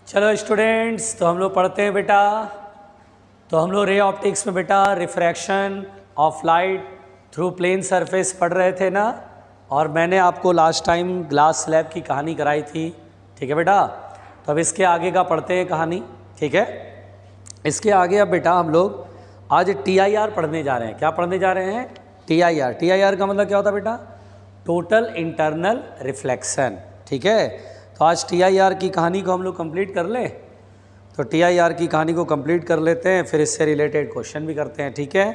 चलो स्टूडेंट्स, तो हम लोग पढ़ते हैं बेटा। तो हम लोग रे ऑप्टिक्स में बेटा refraction of light through plane surface पढ़ रहे थे ना। और मैंने आपको लास्ट टाइम ग्लास स्लैब की कहानी कराई थी, ठीक है बेटा। तो अब इसके आगे का पढ़ते हैं कहानी, ठीक है। इसके आगे अब बेटा हम लोग आज TIR पढ़ने जा रहे हैं। क्या पढ़ने जा रहे हैं? TIR। TIR का मतलब क्या होता है बेटा? टोटल इंटरनल रिफ्लेक्शन, ठीक है। तो आज TIR की कहानी को हम लोग कंप्लीट कर लें। तो TIR की कहानी को कंप्लीट कर लेते हैं, फिर इससे रिलेटेड क्वेश्चन भी करते हैं, ठीक है।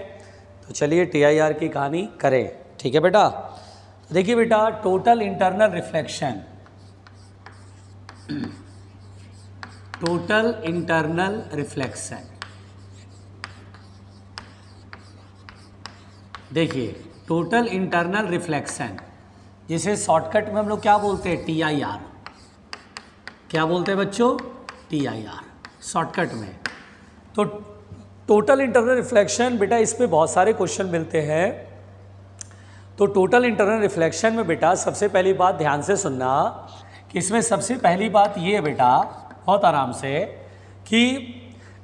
तो चलिए TIR की कहानी करें, ठीक है बेटा। तो देखिए बेटा, total internal reflection, total internal reflection, देखिए टोटल इंटरनल रिफ्लेक्शन जिसे शॉर्टकट में हम लोग क्या बोलते हैं? TIR। क्या बोलते हैं बच्चों? TIR शॉर्टकट में। तो टोटल इंटरनल रिफ्लेक्शन बेटा, इस पे बहुत सारे क्वेश्चन मिलते हैं। तो टोटल इंटरनल रिफ्लेक्शन में बेटा सबसे पहली बात ध्यान से सुनना कि इसमें सबसे पहली बात ये है बेटा, बहुत आराम से, कि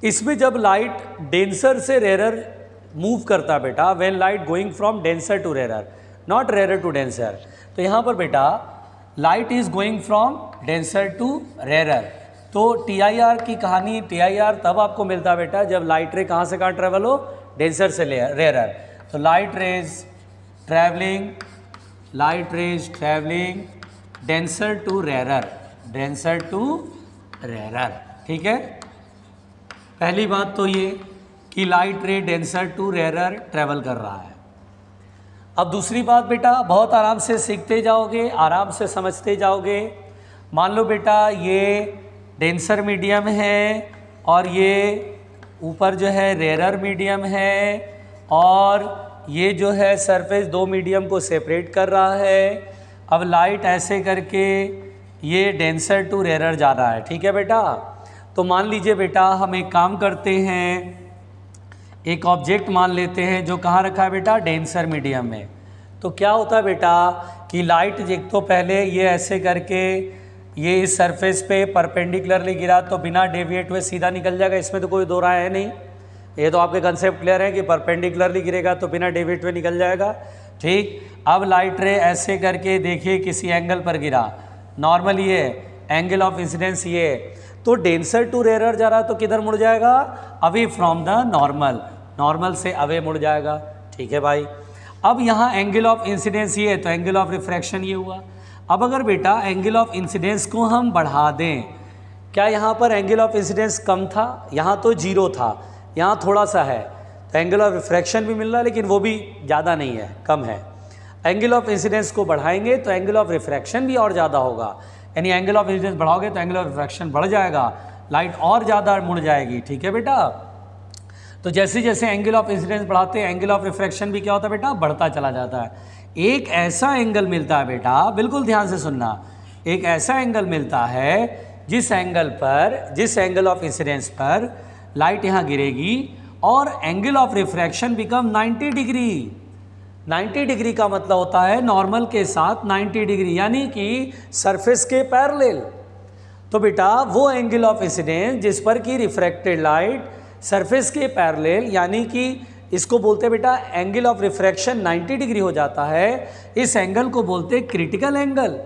इसमें जब लाइट डेंसर से रेयर मूव करता है बेटा, when light going from denser to rare, not rare to denser. तो यहाँ पर बेटा light is going from denser to rare. तो TIR की कहानी, TIR तब आपको मिलता है बेटा जब लाइट रे कहाँ से कहाँ ट्रेवल हो? डेंसर से रेयर। तो light rays travelling denser to rare, denser to rare, ठीक है। पहली बात तो ये कि लाइट रे डेंसर टू रेयर ट्रेवल कर रहा है। अब दूसरी बात बेटा, बहुत आराम से सीखते जाओगे, आराम से समझते जाओगे। मान लो बेटा ये डेंसर मीडियम है और ये ऊपर जो है रेयर मीडियम है, और ये जो है सरफेस दो मीडियम को सेपरेट कर रहा है। अब लाइट ऐसे करके ये डेंसर टू रेयर जा रहा है, ठीक है बेटा। तो मान लीजिए बेटा हम एक काम करते हैं, एक ऑब्जेक्ट मान लेते हैं जो कहाँ रखा है बेटा? डेंसर मीडियम में। तो क्या होता है बेटा कि लाइट एक तो पहले ये ऐसे करके ये इस सरफेस पे परपेंडिकुलरली गिरा तो बिना डेविएट हुए सीधा निकल जाएगा, इसमें तो कोई दो राय है नहीं। ये तो आपके कंसेप्ट क्लियर है कि परपेंडिकुलरली गिरेगा तो बिना डेविएट हुए निकल जाएगा, ठीक। अब लाइट रे ऐसे करके देखिए किसी एंगल पर गिरा, नॉर्मल ये एंगल ऑफ इंसिडेंस ये, तो डेंसर टू रेयर जा रहा है तो किधर मुड़ जाएगा? Away from the normal, normal से अवे मुड़ जाएगा, ठीक है भाई। अब यहाँ एंगल ऑफ इंसिडेंस ये है तो एंगल ऑफ रिफ्रैक्शन ये हुआ। अब अगर बेटा एंगल ऑफ इंसिडेंस को हम बढ़ा दें, क्या यहाँ पर एंगल ऑफ इंसिडेंस कम था? यहाँ तो 0 था, यहाँ थोड़ा सा है, तो एंगल ऑफ रिफ्रैक्शन भी मिल रहा है लेकिन वो भी ज़्यादा नहीं है, कम है। एंगल ऑफ इंसिडेंस को बढ़ाएंगे तो एंगल ऑफ रिफ्रैक्शन भी और ज़्यादा होगा, यानी एंगल ऑफ इंसिडेंस बढ़ाओगे तो एंगल ऑफ रिफ्रैक्शन बढ़ जाएगा, लाइट और ज़्यादा मुड़ जाएगी, ठीक है बेटा। तो जैसे जैसे एंगल ऑफ इंसिडेंस बढ़ाते हैं एंगल ऑफ रिफ्रैक्शन भी क्या होता है बेटा? बढ़ता चला जाता है। एक ऐसा एंगल मिलता है बेटा, बिल्कुल ध्यान से सुनना, एक ऐसा एंगल मिलता है जिस एंगल ऑफ इंसिडेंस पर लाइट यहाँ गिरेगी और angle of refraction become 90 degree. 90 degree का मतलब होता है नॉर्मल के साथ 90 डिग्री, यानी कि सरफेस के पैरेलल। तो बेटा वो एंगल ऑफ इंसिडेंस जिस पर कि रिफ्रैक्टेड लाइट सरफेस के पैरेलल, यानी कि इसको बोलते हैं बेटा एंगल ऑफ रिफ्रैक्शन 90 डिग्री हो जाता है, इस एंगल को बोलते हैं critical angle.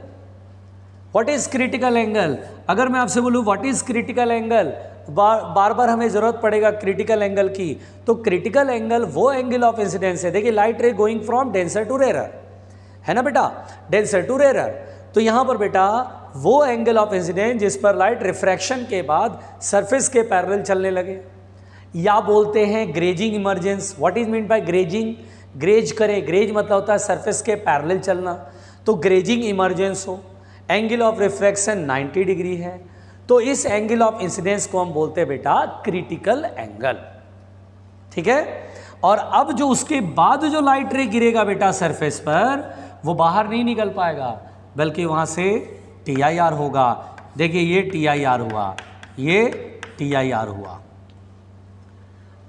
What is critical angle? अगर मैं आपसे बोलूँ व्हाट इज क्रिटिकल एंगल, बार बार हमें ज़रूरत पड़ेगा क्रिटिकल एंगल की। तो क्रिटिकल एंगल वो एंगल ऑफ इंसिडेंस है, देखिए light ray going from denser to rare है ना बेटा, डेंसर टू रेयर। तो यहाँ पर बेटा वो एंगल ऑफ इंसिडेंस जिस पर लाइट रिफ्रैक्शन के बाद सरफेस के पैरेलल चलने लगे, या बोलते हैं grazing emergence. What is mean by grazing? Graze करे, ग्रेज मतलब होता है सरफेस के पैरेलल चलना। तो ग्रेजिंग इमर्जेंस हो, एंगल ऑफ रिफ्रैक्शन 90 डिग्री है, तो इस एंगल ऑफ इंसिडेंस को हम बोलते हैं बेटा क्रिटिकल एंगल, ठीक है। और अब जो उसके बाद जो लाइट रे गिरेगा बेटा सरफेस पर, वो बाहर नहीं निकल पाएगा बल्कि वहाँ से TIR होगा। देखिए ये TIR हुआ, ये TIR हुआ।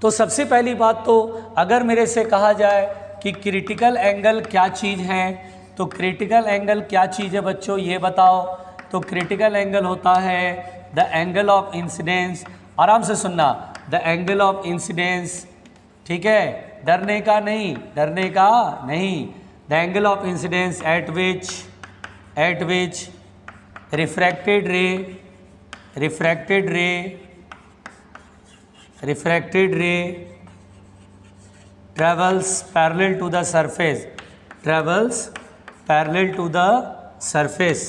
तो सबसे पहली बात तो अगर मेरे से कहा जाए कि क्रिटिकल एंगल क्या चीज़ है, तो क्रिटिकल एंगल क्या चीज़ है बच्चों ये बताओ। तो क्रिटिकल एंगल होता है द एंगल ऑफ इंसिडेंस, आराम से सुनना, द एंगल ऑफ इंसिडेंस, ठीक है, डरने का नहीं, डरने का नहीं, the angle of incidence at which refracted रे travels parallel to the surface,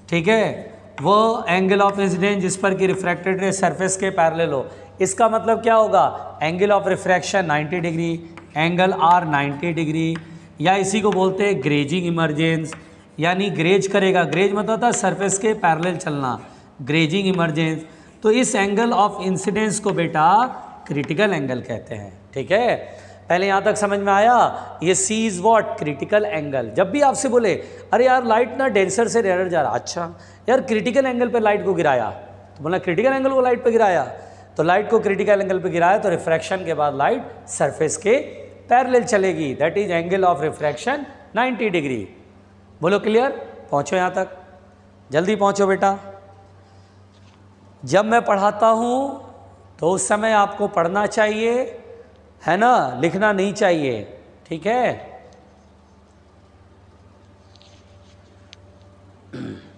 ठीक है, वो एंगल ऑफ इंसिडेंस जिस पर कि रिफ्रैक्टेड रे सरफेस के पैरेलल हो। इसका मतलब क्या होगा, angle of refraction 90 degree, angle r 90 degree, या इसी को बोलते हैं ग्रेजिंग इमर्जेंस, यानी ग्रेज करेगा, ग्रेज मतलब होता है सरफेस के पैरेलल चलना, ग्रेजिंग इमर्जेंस। तो इस एंगल ऑफ इंसिडेंस को बेटा क्रिटिकल एंगल कहते हैं, ठीक है। पहले यहाँ तक समझ में आया, ये सी इज़ वॉट, क्रिटिकल एंगल। जब भी आपसे बोले अरे यार लाइट ना डेंसर से रेयर जा रहा, अच्छा यार क्रिटिकल एंगल पे लाइट को गिराया, तो बोला क्रिटिकल एंगल को लाइट पे गिराया, तो लाइट को क्रिटिकल एंगल पे गिराया तो रिफ्रैक्शन के बाद लाइट सरफेस के पैरेलल चलेगी, that is angle of refraction 90 degree. बोलो क्लियर, पहुँचो यहाँ तक, जल्दी पहुँचो बेटा। जब मैं पढ़ाता हूँ तो उस समय आपको पढ़ना चाहिए, है ना, लिखना नहीं चाहिए, ठीक है।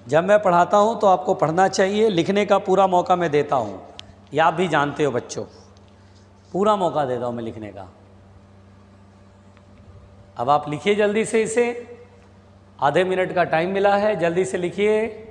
जब मैं पढ़ाता हूँ तो आपको पढ़ना चाहिए, लिखने का पूरा मौका मैं देता हूँ, ये आप भी जानते हो बच्चों, पूरा मौका देता हूँ मैं लिखने का। अब आप लिखिए जल्दी से, इसे आधे मिनट का टाइम मिला है, जल्दी से लिखिए।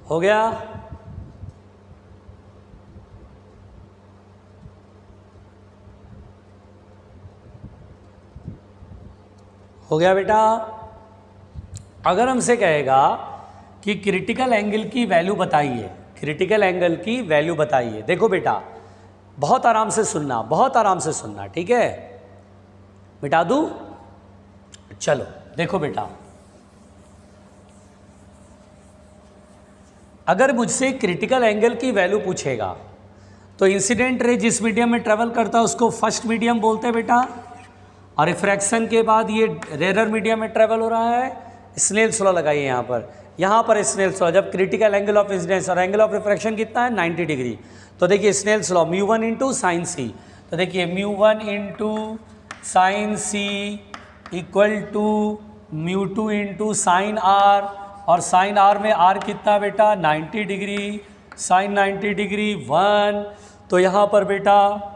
हो गया, हो गया बेटा। अगर हमसे कहेगा कि क्रिटिकल एंगल की वैल्यू बताइए, क्रिटिकल एंगल की वैल्यू बताइए, देखो बेटा बहुत आराम से सुनना, बहुत आराम से सुनना, ठीक है। मिटा दूं, चलो देखो बेटा, अगर मुझसे क्रिटिकल एंगल की वैल्यू पूछेगा तो इंसिडेंट रे जिस मीडियम में ट्रेवल करता है उसको फर्स्ट मीडियम बोलते हैं बेटा, और रिफ्रैक्शन के बाद ये रेयर मीडियम में ट्रेवल हो रहा है, स्नेल्स लॉ लगाइए यहाँ पर स्नेल्स लॉ। जब क्रिटिकल एंगल ऑफ इंसिडेंस और एंगल ऑफ रिफ्रैक्शन कितना है 90 डिग्री, तो देखिए Snell's law μ1 into sine C, तो देखिए μ1 into sine C equal to μ2 into sine R, और साइन आर में आर कितना बेटा 90 डिग्री, साइन 90 डिग्री 1, तो यहाँ पर बेटा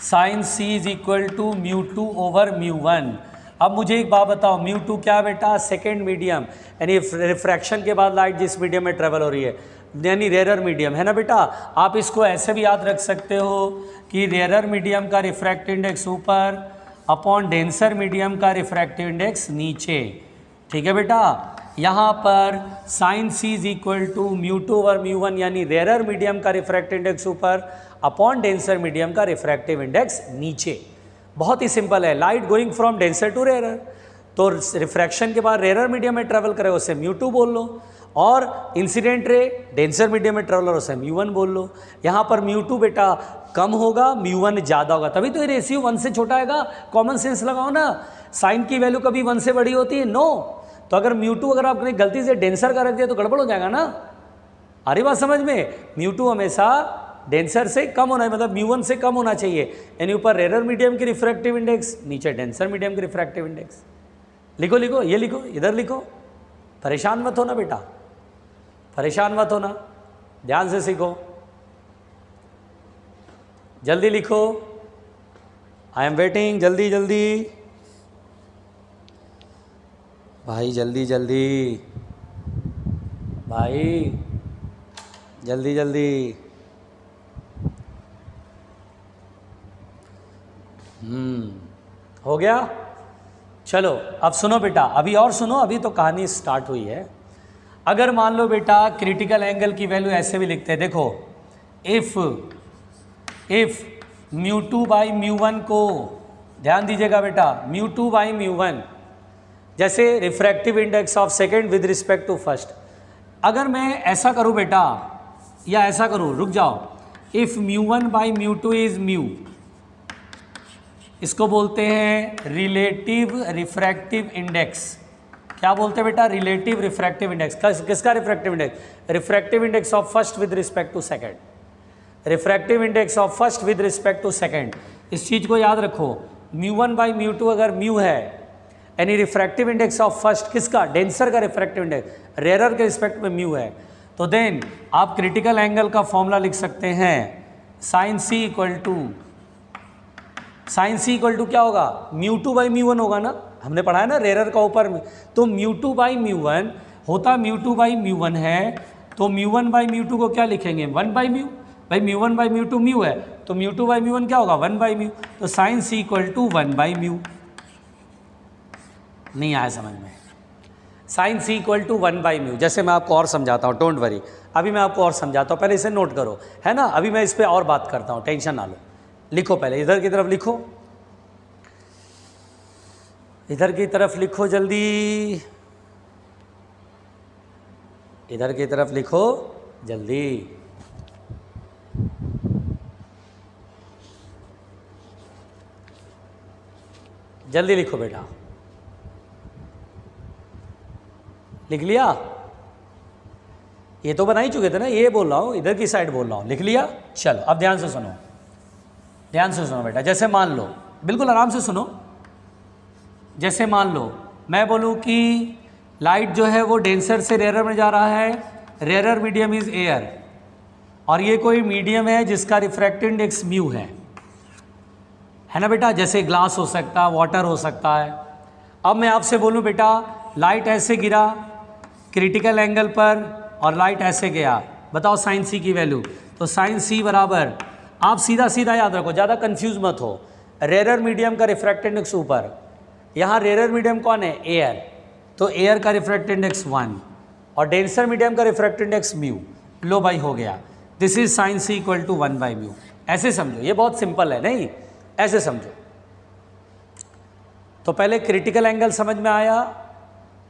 sine C is equal to μ2 over μ1। अब मुझे एक बात बताओ, μ2 क्या बेटा, सेकेंड मीडियम, यानी रिफ्रैक्शन के बाद लाइट जिस मीडियम में ट्रेवल हो रही है, यानी रेयर मीडियम, है ना बेटा। आप इसको ऐसे भी याद रख सकते हो कि रेयर मीडियम का रिफ्रैक्टिव इंडेक्स ऊपर अपॉन डेंसर मीडियम का रिफ्रैक्टिव इंडेक्स नीचे, ठीक है बेटा। यहाँ पर sine C is equal to μ2 over μ1, यानी रेयर मीडियम का रिफ्रैक्टिव इंडेक्स ऊपर अपॉन डेंसर मीडियम का रिफ्रैक्टिव इंडेक्स नीचे। बहुत ही सिंपल है, light going from denser to rare, तो रिफ्रैक्शन के बाद रेयर मीडियम में ट्रेवल करे उसे μ2 बोल लो, और इंसिडेंट रे डेंसर मीडियम में ट्रेवल हो उसे μ1 बोल लो। यहाँ पर μ2 बेटा कम होगा, μ1 ज़्यादा होगा, तभी तो ये रेशियो 1 से छोटा आएगा। कॉमन सेंस लगाओ ना, साइन की वैल्यू कभी 1 से बड़ी होती है, नो। तो अगर μ2 अगर आपने गलती से डेंसर का रख दिया तो गड़बड़ हो जाएगा ना, आ रही बात समझ में। μ2 हमेशा डेंसर से कम होना है, मतलब μ1 से कम होना चाहिए, यानी ऊपर रेयर मीडियम की रिफ्रैक्टिव इंडेक्स, नीचे डेंसर मीडियम की रिफ्रैक्टिव इंडेक्स। लिखो लिखो, ये लिखो, इधर लिखो, परेशान मत होना बेटा, परेशान मत होना, ध्यान से सीखो, जल्दी लिखो, आई एम वेटिंग, जल्दी जल्दी भाई, जल्दी जल्दी भाई, जल्दी जल्दी। हो गया, चलो अब सुनो बेटा, अभी और सुनो, अभी तो कहानी स्टार्ट हुई है। अगर मान लो बेटा क्रिटिकल एंगल की वैल्यू ऐसे भी लिखते हैं, देखो इफ μ2 बाई μ1 को, ध्यान दीजिएगा बेटा, μ2 बाई μ1, जैसे refractive index of second with respect to first, अगर मैं ऐसा करूं बेटा या ऐसा करूं, रुक जाओ, इफ μ1 बाई μ2 इज म्यू, इसको बोलते हैं रिलेटिव रिफ्रैक्टिव इंडेक्स। क्या बोलते हैं बेटा? Relative refractive index. किसका refractive index? Refractive index of first with respect to second, refractive index of first with respect to second. इस चीज़ को याद रखो, μ1 बाई μ2 अगर म्यू है, यानी रिफ्रैक्टिव इंडेक्स ऑफ फर्स्ट किसका? डेंसर का रिफ्रैक्टिव इंडेक्स, रेयरर के रिस्पेक्ट में म्यू है, तो देन आप क्रिटिकल एंगल का फॉर्मूला लिख सकते हैं sine C equal to, sine C equal to क्या होगा? μ2 बाई μ1 होगा ना, हमने पढ़ा है ना रेयरर का ऊपर में, तो μ2 बाई μ1 होता μ2 बाई μ1 है, तो μ1 बाई μ2 को क्या लिखेंगे? 1 बाई म्यू, भाई μ1 बाई μ2 म्यू है, तो μ2 बाई μ1 क्या होगा? 1 बाई म्यू, तो sine C equal to 1 by mu. नहीं आया समझ में? Sine C equal to 1 by mu. जैसे मैं आपको और समझाता हूँ, डोंट वरी, अभी मैं आपको और समझाता हूँ, पहले इसे नोट करो, है ना, अभी मैं इस पर और बात करता हूँ, टेंशन ना लो। लिखो पहले, इधर की तरफ लिखो, इधर की तरफ लिखो जल्दी, इधर की तरफ लिखो जल्दी। जल्दी लिखो बेटा, लिख लिया? ये तो बना ही चुके थे ना, ये बोल रहा हूँ, इधर की साइड बोल रहा हूँ, लिख लिया? चलो अब ध्यान से सुनो, ध्यान से सुनो बेटा। जैसे मान लो, बिल्कुल आराम से सुनो, जैसे मान लो मैं बोलूँ कि लाइट जो है वो डेंसर से रेयरर में जा रहा है, रेयरर मीडियम इज़ एयर, और ये कोई मीडियम है जिसका रिफ्रैक्टिव इंडेक्स म्यू है ना बेटा, जैसे ग्लास हो सकता है, वाटर हो सकता है। अब मैं आपसे बोलूँ बेटा, लाइट ऐसे गिरा क्रिटिकल एंगल पर और लाइट ऐसे गया, बताओ साइन सी की वैल्यू, तो साइन सी बराबर, आप सीधा सीधा याद रखो, ज़्यादा कंफ्यूज मत हो, रेयरर मीडियम का रिफ्रैक्टिव इंडेक्स ऊपर, यहाँ रेयरर मीडियम कौन है? एयर, तो एयर का रिफ्रैक्टिव इंडेक्स 1 और डेंसर मीडियम का रिफ्रैक्टिव इंडेक्स म्यू, लो भाई हो गया, this is sine C equal to 1 by mu. ऐसे समझो, ये बहुत सिंपल है, नहीं ऐसे समझो। तो पहले क्रिटिकल एंगल समझ में आया,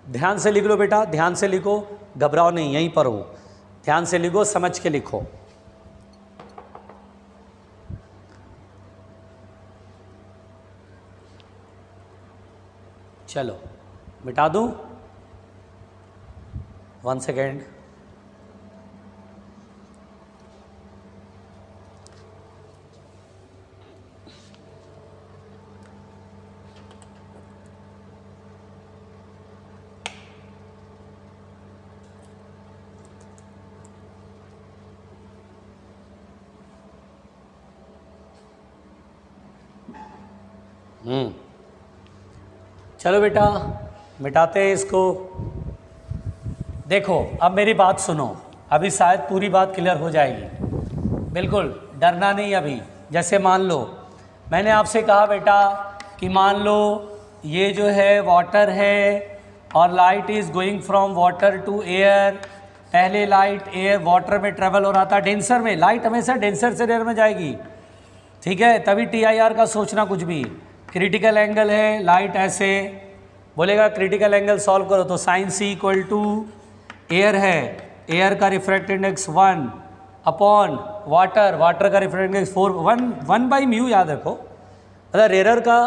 ध्यान से लिख लो बेटा, ध्यान से लिखो, घबराओ नहीं, यहीं पर हो, ध्यान से लिखो, समझ के लिखो। चलो मिटा दूं, 1 सेकेंड। चलो बेटा मिटाते हैं इसको। देखो अब मेरी बात सुनो, अभी शायद पूरी बात क्लियर हो जाएगी, बिल्कुल डरना नहीं अभी। जैसे मान लो मैंने आपसे कहा बेटा कि मान लो ये जो है वाटर है और light is going from water to air. पहले लाइट एयर वाटर में ट्रेवल हो रहा था, डेंसर में, लाइट हमेशा डेंसर से एयर में जाएगी, ठीक है, तभी TIR का सोचना कुछ भी। क्रिटिकल एंगल है, लाइट ऐसे बोलेगा, क्रिटिकल एंगल सॉल्व करो तो sine C equal to air है, एयर का refractive index 1 upon water, water का रिफ्रैक्टिव इंडेक्स 4, 1 बाई म्यू याद रखो। मतलब रेयरर का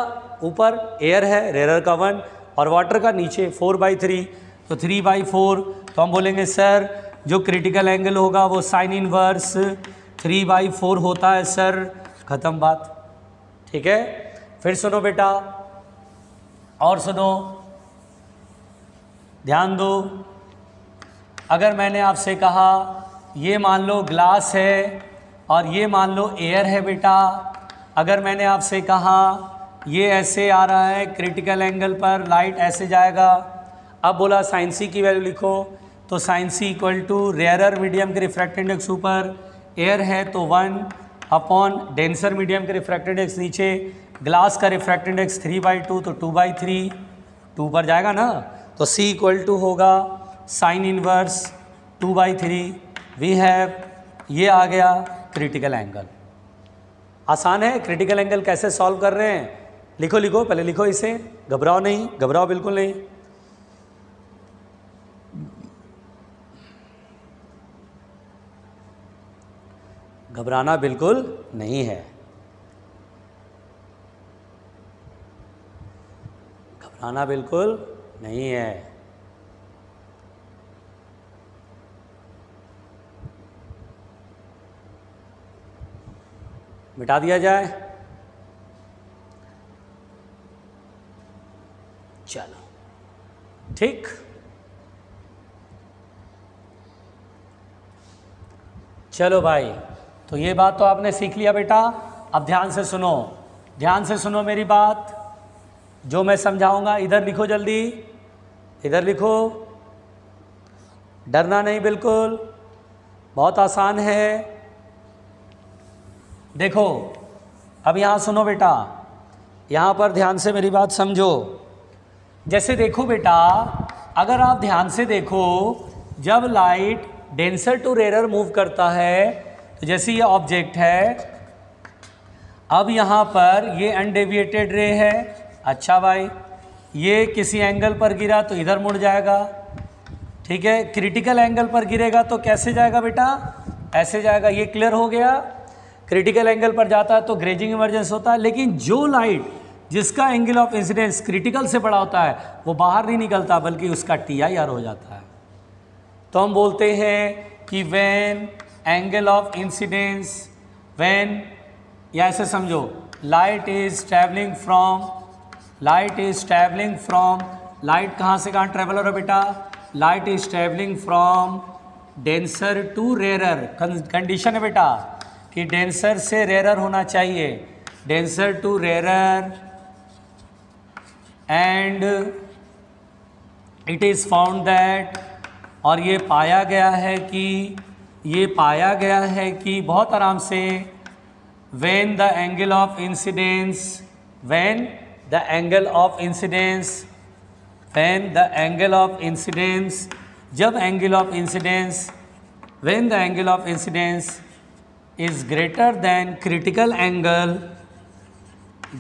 ऊपर एयर है, रेयरर का 1 और वाटर का नीचे 4/3, तो 3/4। तो हम बोलेंगे सर जो क्रिटिकल एंगल होगा वो साइन इनवर्स 3/4 होता है सर, ख़त्म बात, ठीक है। फिर सुनो बेटा, और सुनो, ध्यान दो। अगर मैंने आपसे कहा ये मान लो ग्लास है और ये मान लो एयर है बेटा, अगर मैंने आपसे कहा ये ऐसे आ रहा है क्रिटिकल एंगल पर, लाइट ऐसे जाएगा, अब बोला साइन सी की वैल्यू लिखो, तो sine C equal to rarer medium के रिफ्रैक्टिव इंडेक्स ऊपर, एयर है तो 1 अपॉन डेंसर मीडियम के रिफ्रैक्टिव इंडेक्स नीचे, ग्लास का रिफ्रैक्टिव इंडेक्स 3/2 तो 2/3, 2 पर जाएगा ना, तो C इक्वल टू होगा साइन इनवर्स 2/3। वी हैव, ये आ गया क्रिटिकल एंगल। आसान है। क्रिटिकल एंगल कैसे सॉल्व कर रहे हैं, लिखो लिखो, पहले लिखो इसे, घबराओ नहीं, घबराओ बिल्कुल नहीं। घबराना बिल्कुल नहीं है, घबराना बिल्कुल नहीं है। मिटा दिया जाए, चलो ठीक। चलो भाई, तो ये बात तो आपने सीख लिया बेटा। अब ध्यान से सुनो, ध्यान से सुनो मेरी बात, जो मैं समझाऊंगा इधर लिखो, जल्दी इधर लिखो, डरना नहीं बिल्कुल, बहुत आसान है। देखो अब यहाँ सुनो बेटा, यहाँ पर ध्यान से मेरी बात समझो। जैसे देखो बेटा, अगर आप ध्यान से देखो, जब light denser to rare move करता है, तो जैसे ये ऑब्जेक्ट है, अब यहाँ पर ये अनडेविएटेड रे है, अच्छा भाई, ये किसी एंगल पर गिरा तो इधर मुड़ जाएगा, ठीक है। क्रिटिकल एंगल पर गिरेगा तो कैसे जाएगा बेटा, ऐसे जाएगा। ये क्लियर हो गया। क्रिटिकल एंगल पर जाता है तो ग्रेजिंग इमर्जेंस होता है, लेकिन जो लाइट जिसका एंगल ऑफ इंसिडेंस क्रिटिकल से बड़ा होता है वो बाहर नहीं निकलता, बल्कि उसका TIR हो जाता है। तो हम बोलते हैं कि when angle of incidence, when, या ऐसे समझो, light is travelling from, light is travelling from, light कहाँ से कहाँ ट्रैवल हो रहा है बेटा, light is travelling from denser to rarer. Condition है बेटा कि डेंसर से रेयरर होना चाहिए, denser to rarer, and it is found that, और ये पाया गया है कि, ये पाया गया है कि बहुत आराम से, when the angle of incidence, when the angle of incidence, when the angle of incidence, जब angle of incidence, when the angle of incidence is greater than critical angle,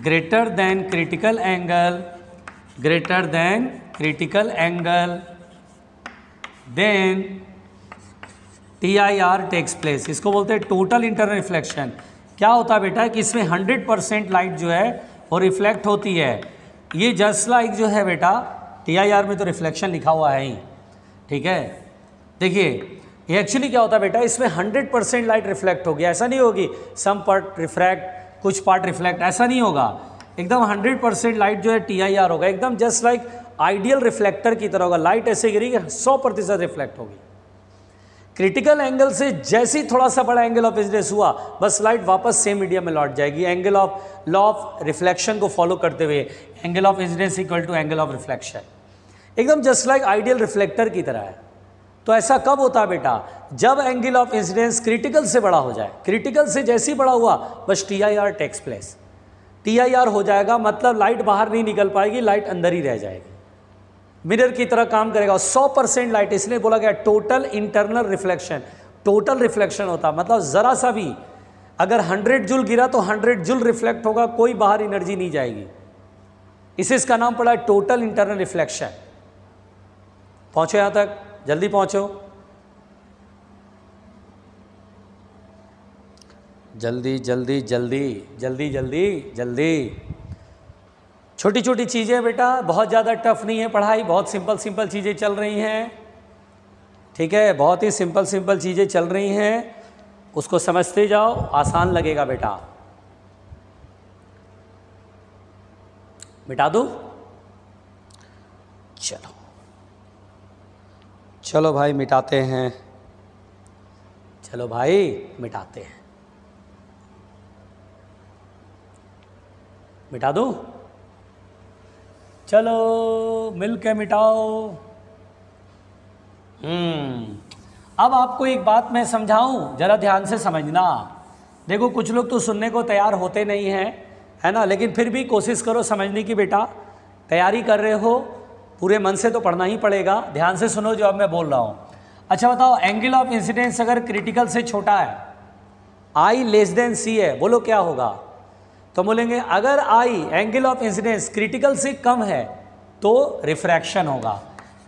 greater than critical angle, greater than critical angle, then TIR takes place। इसको बोलते हैं total internal reflection. क्या होता है बेटा कि इसमें 100% लाइट जो है वो रिफ्लेक्ट होती है। ये जस्ट लाइक जो है बेटा, TIR में तो रिफ्लेक्शन लिखा हुआ है ही, ठीक है। देखिए ये एक्चुअली क्या होता है बेटा, इसमें 100% लाइट रिफ्लेक्ट होगी, ऐसा नहीं होगी सम पार्ट रिफ्रैक्ट कुछ पार्ट रिफ्लेक्ट, ऐसा नहीं होगा। एकदम 100% लाइट जो है TIR होगा, एकदम जस्ट लाइक आइडियल रिफ्लेक्टर की तरह होगा। लाइट ऐसे गिरेगी 100% रिफ्लेक्ट होगी। क्रिटिकल एंगल से जैसे ही थोड़ा सा बड़ा एंगल ऑफ इंसिडेंस हुआ, बस लाइट वापस सेम मीडियम में लौट जाएगी, angle of law of reflection को फॉलो करते हुए। Angle of incidence equal to angle of reflection, एकदम जस्ट लाइक आइडियल रिफ्लेक्टर की तरह है। तो ऐसा कब होता है बेटा, जब एंगल ऑफ इंसिडेंस क्रिटिकल से बड़ा हो जाए। क्रिटिकल से जैसे ही बड़ा हुआ, बस TIR टेक्स प्लेस, TIR हो जाएगा, मतलब लाइट बाहर नहीं निकल पाएगी, लाइट अंदर ही रह जाएगी, मिरर की तरह काम करेगा। 100% लाइट, इसलिए बोला गया total internal reflection. Total reflection होता है मतलब ज़रा सा भी अगर 100 जूल गिरा तो 100 जूल रिफ्लेक्ट होगा, कोई बाहर एनर्जी नहीं जाएगी। इसे इसका नाम पड़ा है टोटल इंटरनल रिफ्लेक्शन। पहुँचो यहाँ तक, जल्दी पहुँचो, जल्दी जल्दी जल्दी जल्दी जल्दी जल्दी। छोटी छोटी चीज़ें बेटा, बहुत ज़्यादा टफ नहीं है पढ़ाई, बहुत सिंपल सिंपल चीज़ें चल रही हैं, ठीक है, बहुत ही सिंपल सिंपल चीज़ें चल रही हैं, उसको समझते जाओ, आसान लगेगा बेटा। मिटा दूँ? चलो चलो भाई मिटाते हैं, चलो भाई मिटाते हैं, मिटा दूँ? चलो मिल के मिटाओ। अब आपको एक बात मैं समझाऊं, ज़रा ध्यान से समझना। देखो कुछ लोग तो सुनने को तैयार होते नहीं हैं, है ना, लेकिन फिर भी कोशिश करो समझने की बेटा। तैयारी कर रहे हो, पूरे मन से तो पढ़ना ही पड़ेगा। ध्यान से सुनो जो अब मैं बोल रहा हूँ। अच्छा बताओ, एंगल ऑफ इंसिडेंस अगर क्रिटिकल से छोटा है, आई लेस देन सी है, बोलो क्या होगा? तो बोलेंगे अगर आई एंगल ऑफ इंसिडेंस क्रिटिकल से कम है तो रिफ्रैक्शन होगा,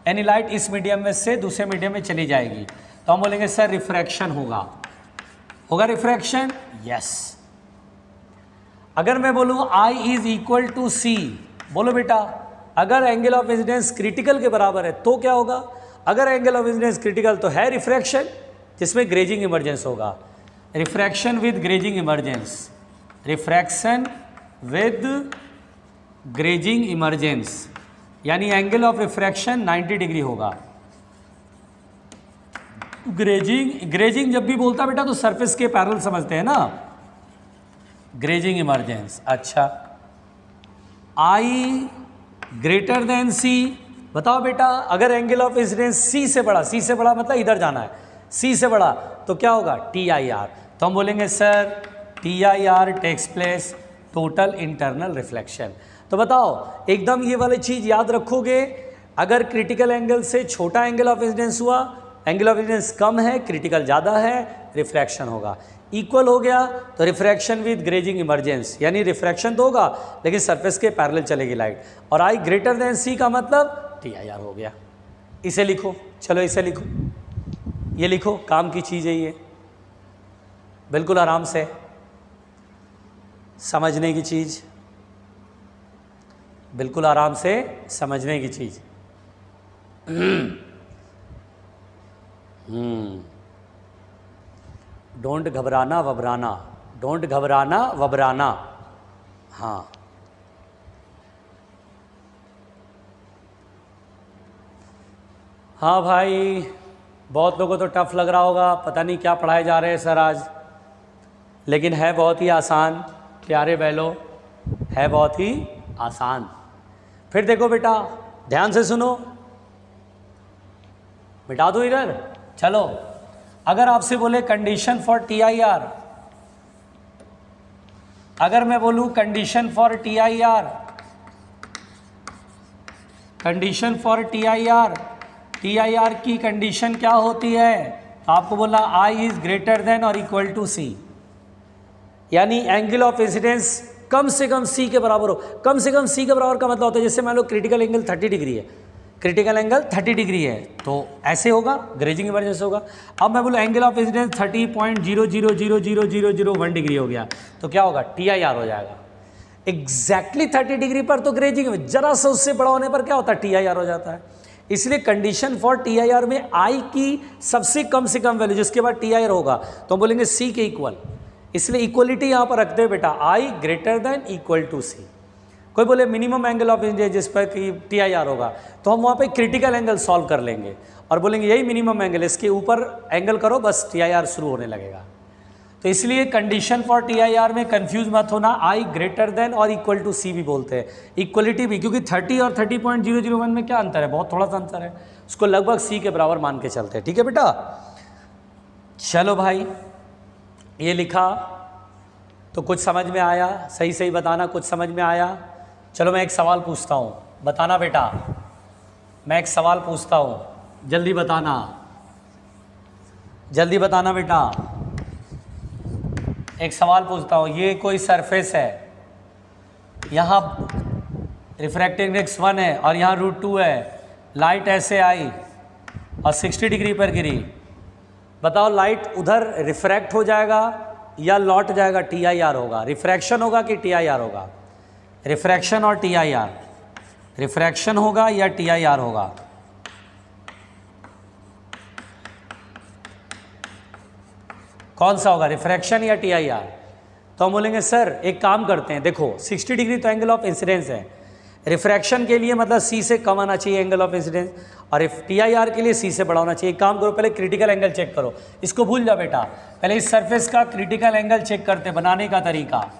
यानी लाइट इस मीडियम में से दूसरे मीडियम में चली जाएगी, तो हम बोलेंगे सर रिफ्रैक्शन होगा। होगा रिफ्रैक्शन? यस। अगर मैं बोलूँ आई इज इक्वल टू सी, बोलो बेटा अगर एंगल ऑफ इंसिडेंस क्रिटिकल के बराबर है तो क्या होगा? अगर एंगल ऑफ इंसिडेंस क्रिटिकल तो है रिफ्रैक्शन, जिसमें ग्रेजिंग इमर्जेंस होगा। Refraction with grazing emergence, refraction with grazing emergence, यानी एंगल ऑफ रिफ्रैक्शन 90 डिग्री होगा। ग्रेजिंग जब भी बोलता बेटा तो सरफेस के पैरेलल समझते हैं ना, ग्रेजिंग इमर्जेंस। अच्छा, आई ग्रेटर देन सी, बताओ बेटा अगर एंगल ऑफ इंसिडेंस सी से बड़ा, सी से बड़ा मतलब इधर जाना है, सी से बड़ा तो क्या होगा? T I R. तो हम बोलेंगे sir T I R takes place total internal reflection. तो बताओ एकदम ये वाली चीज़ याद रखोगे, अगर क्रिटिकल एंगल से छोटा एंगल ऑफ इंसिडेंस हुआ, एंगल ऑफ इंसिडेंस कम है, क्रिटिकल ज़्यादा है, रिफ्रैक्शन होगा। इक्वल हो गया तो रिफ्रैक्शन विद ग्रेजिंग इमर्जेंस, यानी रिफ्रैक्शन तो होगा लेकिन सरफेस के पैरेलल चलेगी लाइट। और आई ग्रेटर देन सी का मतलब टी आई आर हो गया। इसे लिखो, चलो इसे लिखो, ये लिखो, काम की चीज़ है ये, बिल्कुल आराम से समझने की चीज़, बिल्कुल आराम से समझने की चीज़। डोंट घबराना वबराना, डोंट घबराना वबराना। हाँ, हाँ भाई, बहुत लोगों को तो टफ लग रहा होगा, पता नहीं क्या पढ़ाए जा रहे हैं सर आज, लेकिन है बहुत ही आसान प्यारे बैलो, है बहुत ही आसान। फिर देखो बेटा ध्यान से सुनो, मिटा दो इधर। चलो अगर आपसे बोले condition for T I are, अगर मैं बोलूं condition for T I are, condition for T I are की कंडीशन क्या होती है? तो आपको बोलना आई इज ग्रेटर देन और इक्वल टू सी, यानी एंगल ऑफ इंसिडेंस कम से कम सी के बराबर हो। कम से कम सी के बराबर का मतलब होता है जैसे मान लो क्रिटिकल एंगल 30 डिग्री है, क्रिटिकल एंगल 30 डिग्री है तो ऐसे होगा, ग्रेजिंग इमर्जेंस होगा। अब मैं बोलूँ एंगल ऑफ इंसिडेंस 30.00000001 डिग्री हो गया तो क्या होगा? टी आई आर हो जाएगा। एग्जैक्टली 30 डिग्री पर तो ग्रेजिंग में, जरा सा उससे बड़ा होने पर क्या होता है? टी आई आर हो जाता है। इसलिए condition for T I are में आई की सबसे कम से कम वैल्यू जिसके बाद टी आई आर होगा तो हम बोलेंगे सी के इक्वल, इसलिए इक्वलिटी यहाँ पर रखते हो बेटा, आई ग्रेटर देन इक्वल टू सी। कोई बोले मिनिमम एंगल ऑफ इंसिडेंस जिस पर कि टी आई आर होगा तो हम वहाँ पे क्रिटिकल एंगल सॉल्व कर लेंगे और बोलेंगे यही मिनिमम एंगल, इसके ऊपर एंगल करो बस टी आई आर शुरू होने लगेगा। तो इसलिए condition for T I are में कंफ्यूज मत होना, आई ग्रेटर देन और इक्वल टू सी भी बोलते हैं, इक्वलिटी भी, क्योंकि 30 और 30.001 में क्या अंतर है? बहुत थोड़ा सा अंतर है, उसको लगभग सी के बराबर मान के चलते हैं। ठीक है बेटा, चलो भाई ये लिखा तो कुछ समझ में आया? सही सही बताना कुछ समझ में आया? चलो मैं एक सवाल पूछता हूँ, बताना बेटा, मैं एक सवाल पूछता हूँ, जल्दी बताना, जल्दी बताना बेटा। एक सवाल पूछता हूँ, ये कोई सरफेस है, यहाँ रिफ्रैक्टिव इंडेक्स 1 है और यहाँ √2 है, लाइट ऐसे आई और 60 डिग्री पर गिरी, बताओ लाइट उधर रिफ्रैक्ट हो जाएगा या लौट जाएगा? टी आई आर होगा। रिफ्रैक्शन होगा कि टी आई आर होगा? रिफ्रैक्शन और टी आई आर, रिफ्रैक्शन होगा या टी आई आर होगा? कौन सा होगा, रिफ्रैक्शन या टी आई आर? तो हम बोलेंगे सर एक काम करते हैं, देखो 60 डिग्री तो एंगल ऑफ इंसिडेंस है, रिफ्रैक्शन के लिए मतलब सी से कम आना चाहिए एंगल ऑफ इंसिडेंस, और टी आई आर के लिए सी से बड़ा होना चाहिए। एक काम करो, पहले क्रिटिकल एंगल चेक करो, इसको भूल जा बेटा, पहले इस सरफेस का क्रिटिकल एंगल चेक करते, बनाने का तरीका,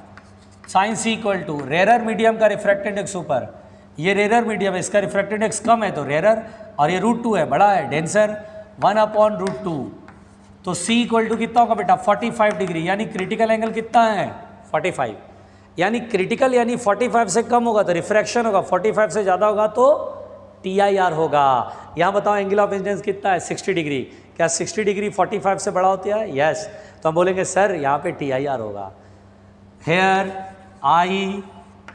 sine C equal to rarer medium का रिफ्रैक्टेड इंडेक्स ऊपर, ये रेरर मीडियम है, इसका रिफ्रैक्टेड इंडेक्स कम है तो रेरर, और ये √2 है, बड़ा है, डेंसर, 1/√2, तो C इक्वल टू कितना होगा बेटा? 45 डिग्री, यानी क्रिटिकल एंगल कितना है? 45, यानी क्रिटिकल यानी 45 से कम होगा तो रिफ्रैक्शन होगा, 45 से ज़्यादा होगा तो टी आई आर होगा। यहाँ बताओ एंगल ऑफ इंसिडेंस कितना है? 60 डिग्री। क्या 60 डिग्री 45 से बड़ा होती है? यस। तो हम बोलेंगे सर यहाँ पे TIR होगा। Here I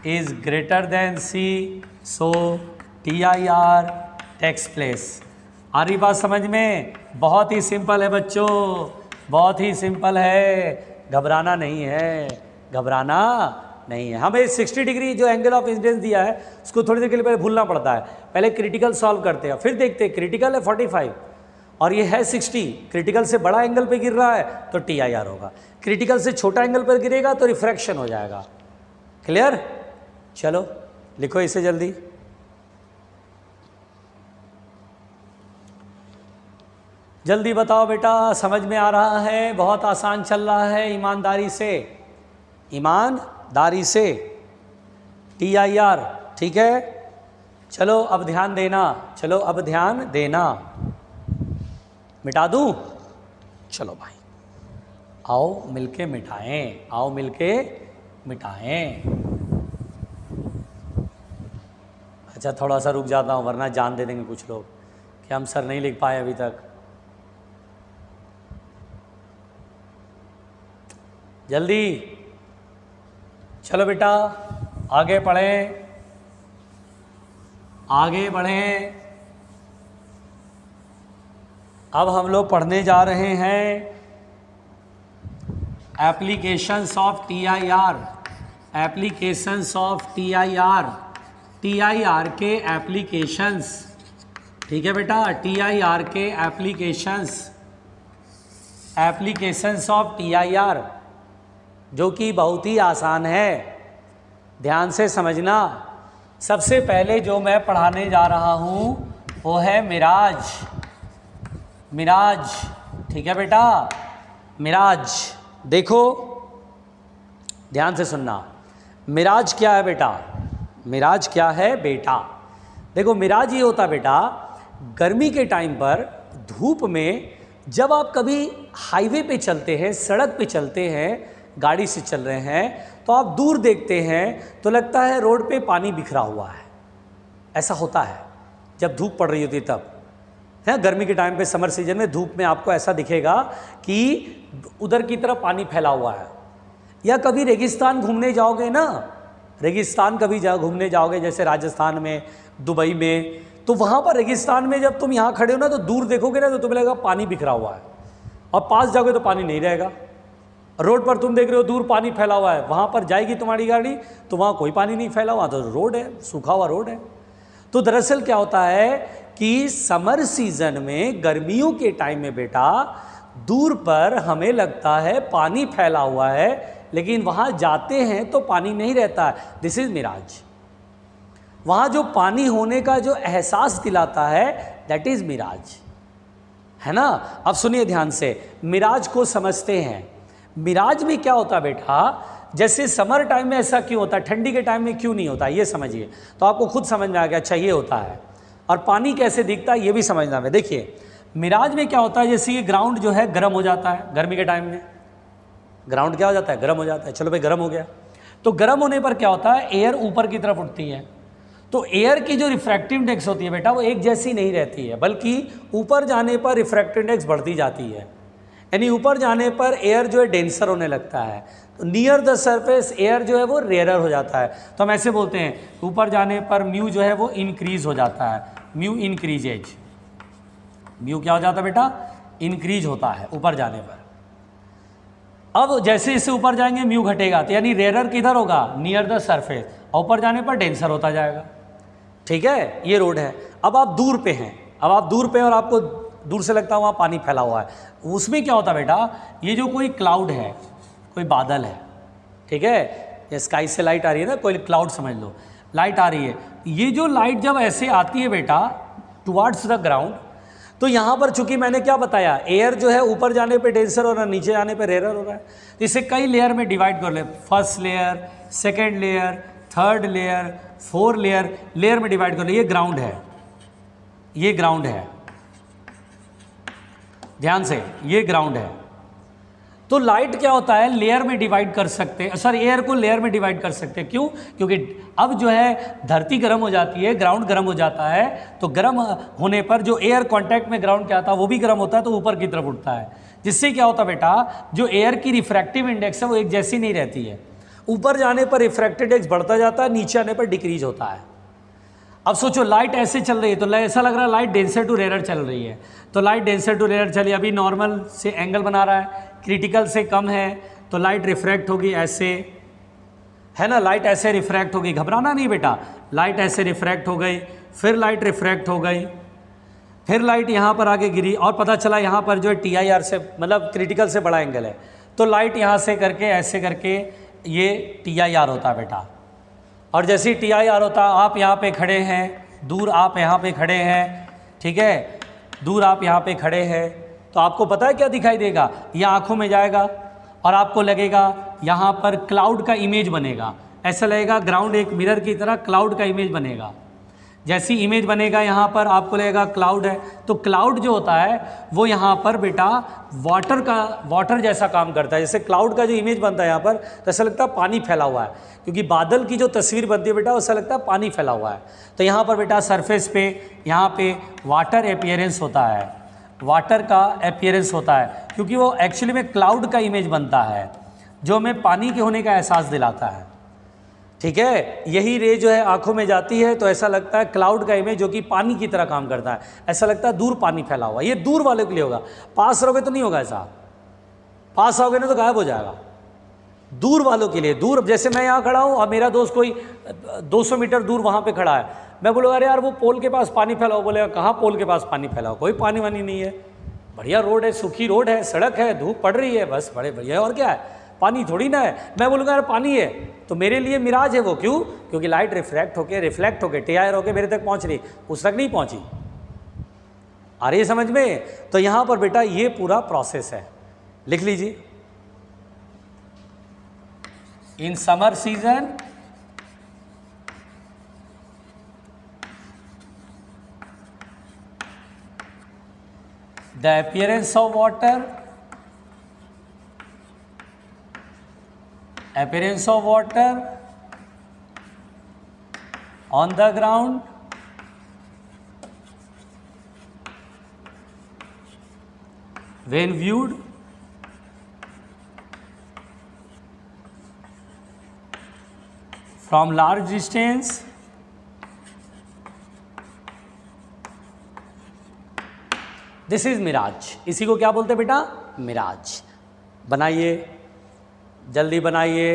is greater than C, so TIR takes place. आ रही बात समझ में? बहुत ही सिंपल है बच्चों, बहुत ही सिंपल है, घबराना नहीं है, घबराना नहीं है। हमें 60 डिग्री जो एंगल ऑफ इंसिडेंस दिया है उसको थोड़ी देर के लिए पहले भूलना पड़ता है। पहले क्रिटिकल सॉल्व करते हैं, फिर देखते हैं क्रिटिकल है 45 और ये है 60, क्रिटिकल से बड़ा एंगल पे गिर रहा है तो TIR होगा, क्रिटिकल से छोटा एंगल पर गिरेगा तो रिफ्रैक्शन हो जाएगा। क्लियर? चलो लिखो इसे जल्दी। जल्दी बताओ बेटा, समझ में आ रहा है? बहुत आसान चल रहा है, ईमानदारी से, ईमानदारी से। TIR, ठीक है? चलो अब ध्यान देना, चलो अब ध्यान देना। मिटा दूं? चलो भाई, आओ मिलके मिटाएं, आओ मिलके मिटाएं। अच्छा थोड़ा सा रुक जाता हूँ वरना जान दे देंगे कुछ लोग कि हम सर नहीं लिख पाए अभी तक। जल्दी चलो बेटा, आगे पढ़ें, आगे बढ़ें। अब हम लोग पढ़ने जा रहे हैं applications of TIR, applications of TIR, TIR के एप्लीकेशंस। ठीक है बेटा, TIR के एप्लीकेशंस, एप्लीकेशंस ऑफ TIR, जो कि बहुत ही आसान है, ध्यान से समझना। सबसे पहले जो मैं पढ़ाने जा रहा हूँ वो है मिराज, मिराज। ठीक है बेटा, मिराज। देखो ध्यान से सुनना, मिराज क्या है बेटा? मिराज क्या है बेटा? देखो मिराज ये होता बेटा, गर्मी के टाइम पर धूप में जब आप कभी हाईवे पे चलते हैं, सड़क पे चलते हैं, गाड़ी से चल रहे हैं, तो आप दूर देखते हैं तो लगता है रोड पे पानी बिखरा हुआ है। ऐसा होता है जब धूप पड़ रही होती है तब, है गर्मी के टाइम पे, समर सीजन में धूप में आपको ऐसा दिखेगा कि उधर की तरफ पानी फैला हुआ है। या कभी रेगिस्तान घूमने जाओगे ना, रेगिस्तान कभी घूमने जाओगे जैसे राजस्थान में, दुबई में, तो वहाँ पर रेगिस्तान में जब तुम यहाँ खड़े हो ना तो दूर देखोगे ना तो तुम्हें लगेगा पानी बिखरा हुआ है, और पास जाओगे तो पानी नहीं रहेगा। रोड पर तुम देख रहे हो दूर पानी फैला हुआ है, वहाँ पर जाएगी तुम्हारी गाड़ी तो वहाँ कोई पानी नहीं फैला हुआ, तो रोड है, सूखा हुआ रोड है। तो दरअसल क्या होता है कि समर सीजन में, गर्मियों के टाइम में बेटा, दूर पर हमें लगता है पानी फैला हुआ है, लेकिन वहाँ जाते हैं तो पानी नहीं रहता है। This is mirage. वहाँ जो पानी होने का जो एहसास दिलाता है, दैट इज मिराज, है ना। अब सुनिए ध्यान से, मिराज को समझते हैं। मिराज में क्या होता है बेटा, जैसे समर टाइम में ऐसा क्यों होता है, ठंडी के टाइम में क्यों नहीं होता, ये समझिए तो आपको खुद समझ में आ गया। अच्छा ये होता है, और पानी कैसे दिखता है ये भी समझना है। देखिए मिराज में क्या होता है, जैसे ये ग्राउंड जो है गर्म हो जाता है गर्मी के टाइम में, ग्राउंड क्या हो जाता है, गर्म हो जाता है। चलो भाई गर्म हो गया, तो गर्म होने पर क्या होता है, एयर ऊपर की तरफ उठती है, तो एयर की जो रिफ्रैक्टिव इंडेक्स होती है बेटा वो एक जैसी नहीं रहती है, बल्कि ऊपर जाने पर रिफ्रैक्टिव इंडेक्स बढ़ती जाती है। यानी ऊपर जाने पर एयर जो है डेंसर होने लगता है, तो नियर द सरफेस एयर जो है वो रेयरर हो जाता है। तो हम ऐसे बोलते हैं ऊपर जाने पर म्यू जो है वो इंक्रीज हो जाता है, म्यू इंक्रीजेज। म्यू क्या हो जाता है बेटा, इंक्रीज होता है ऊपर जाने पर। अब जैसे इससे ऊपर जाएंगे म्यू घटेगा, तो यानी रेयरर किधर होगा, नियर द सरफेस, और ऊपर जाने पर डेंसर होता जाएगा। ठीक है, ये रोड है। अब आप दूर पे हैं, अब आप दूर पे हैं और आपको दूर से लगता है वहाँ पानी फैला हुआ है, उसमें क्या होता है बेटा, ये जो कोई क्लाउड है, कोई बादल है, ठीक है, ये स्काई से लाइट आ रही है ना, कोई क्लाउड समझ लो, लाइट आ रही है, ये जो लाइट जब ऐसे आती है बेटा टुवार्ड्स द ग्राउंड, तो यहाँ पर चूंकि मैंने क्या बताया, एयर जो है ऊपर जाने पे डेंसर हो रहा है, नीचे जाने पे रेयरर हो रहा है, तो इसे कई लेयर में डिवाइड कर ले, first layer, second layer, third layer, fourth layer में डिवाइड कर ले। ये ग्राउंड है, ये ग्राउंड है, ध्यान से, ये ग्राउंड है। तो लाइट क्या होता है, लेयर में डिवाइड कर सकते हैं, सॉरी एयर को लेयर में डिवाइड कर सकते हैं। क्यों? क्योंकि अब जो है धरती गर्म हो जाती है, ग्राउंड गर्म हो जाता है, तो गर्म होने पर जो एयर कांटेक्ट में ग्राउंड क्या आता है वो भी गर्म होता है, तो ऊपर की तरफ उठता है, जिससे क्या होता है बेटा, जो एयर की रिफ्रैक्टिव इंडेक्स है वो एक जैसी नहीं रहती है। ऊपर जाने पर रिफ्रैक्टिव इंडेक्स बढ़ता जाता है, नीचे आने पर डिक्रीज होता है। अब सोचो लाइट ऐसे चल रही है तो ऐसा लग रहा है लाइट डेंसर टू रेयर चल रही है, तो लाइट डेंसर टू रेयर चली, अभी नॉर्मल से एंगल बना रहा है, क्रिटिकल से कम है, तो लाइट रिफ्रैक्ट होगी ऐसे, है ना, लाइट ऐसे रिफ्रैक्ट होगी, घबराना नहीं बेटा, लाइट ऐसे रिफ्रैक्ट हो गई, फिर लाइट रिफ्रैक्ट हो गई, फिर लाइट यहाँ पर आके गिरी और पता चला यहाँ पर जो है TIR से मतलब क्रिटिकल से बड़ा एंगल है, तो लाइट यहाँ से करके ऐसे करके ये TIR होता है बेटा। और जैसे ही TIR होता है, आप यहाँ पे खड़े हैं, दूर आप यहाँ पे खड़े हैं, ठीक है, दूर आप यहाँ पे खड़े हैं, तो आपको पता है क्या दिखाई देगा, ये आँखों में जाएगा और आपको लगेगा यहाँ पर क्लाउड का इमेज बनेगा, ऐसा लगेगा ग्राउंड एक मिरर की तरह क्लाउड का इमेज बनेगा। जैसी इमेज बनेगा यहाँ पर आपको लगेगा क्लाउड है, तो क्लाउड जो होता है वो यहाँ पर बेटा वाटर जैसा काम करता है। जैसे क्लाउड का जो इमेज बनता है यहाँ पर, तो ऐसा लगता है पानी फैला हुआ है, क्योंकि बादल की जो तस्वीर बनती है बेटा ऐसा लगता है पानी फैला हुआ है। तो यहाँ पर बेटा सरफेस पे यहाँ पे वाटर अपीयरेंस होता है, वाटर का अपीयरेंस होता है, क्योंकि वो एक्चुअली में क्लाउड का इमेज बनता है जो हमें पानी के होने का एहसास दिलाता है। ठीक है, यही रे जो है आंखों में जाती है तो ऐसा लगता है क्लाउड का इमेज जो कि पानी की तरह काम करता है, ऐसा लगता है दूर पानी फैला हुआ। ये दूर वालों के लिए होगा, पास रहोगे तो नहीं होगा ऐसा, पास आओगे ना तो गायब हो जाएगा। दूर वालों के लिए, दूर जैसे मैं यहाँ खड़ा हूँ और मेरा दोस्त कोई 200 मीटर दूर वहाँ पे खड़ा है, मैं बोलूँगा अरे यार वो पोल के पास पानी फैला हो, बोलेगा कहाँ पोल के पास पानी फैला हो, कोई पानी वानी नहीं है, बढ़िया रोड है, सूखी रोड है, सड़क है, धूप पड़ रही है, बस बड़े बढ़िया, और क्या है, पानी थोड़ी ना है। मैं बोलूँगा यार पानी है, तो मेरे लिए मिराज है वो। क्यों? क्योंकि लाइट रिफ्लेक्ट होके TIR होके मेरे तक पहुँच रही, उस तक नहीं पहुँची। आ रही है समझ में? तो यहाँ पर बेटा ये पूरा प्रोसेस है, लिख लीजिए। In summer season the appearance of water on the ground when viewed from large distance this is mirage. इसी को क्या बोलते हैं बेटा? मिराज। बनाइए, जल्दी बनाइए,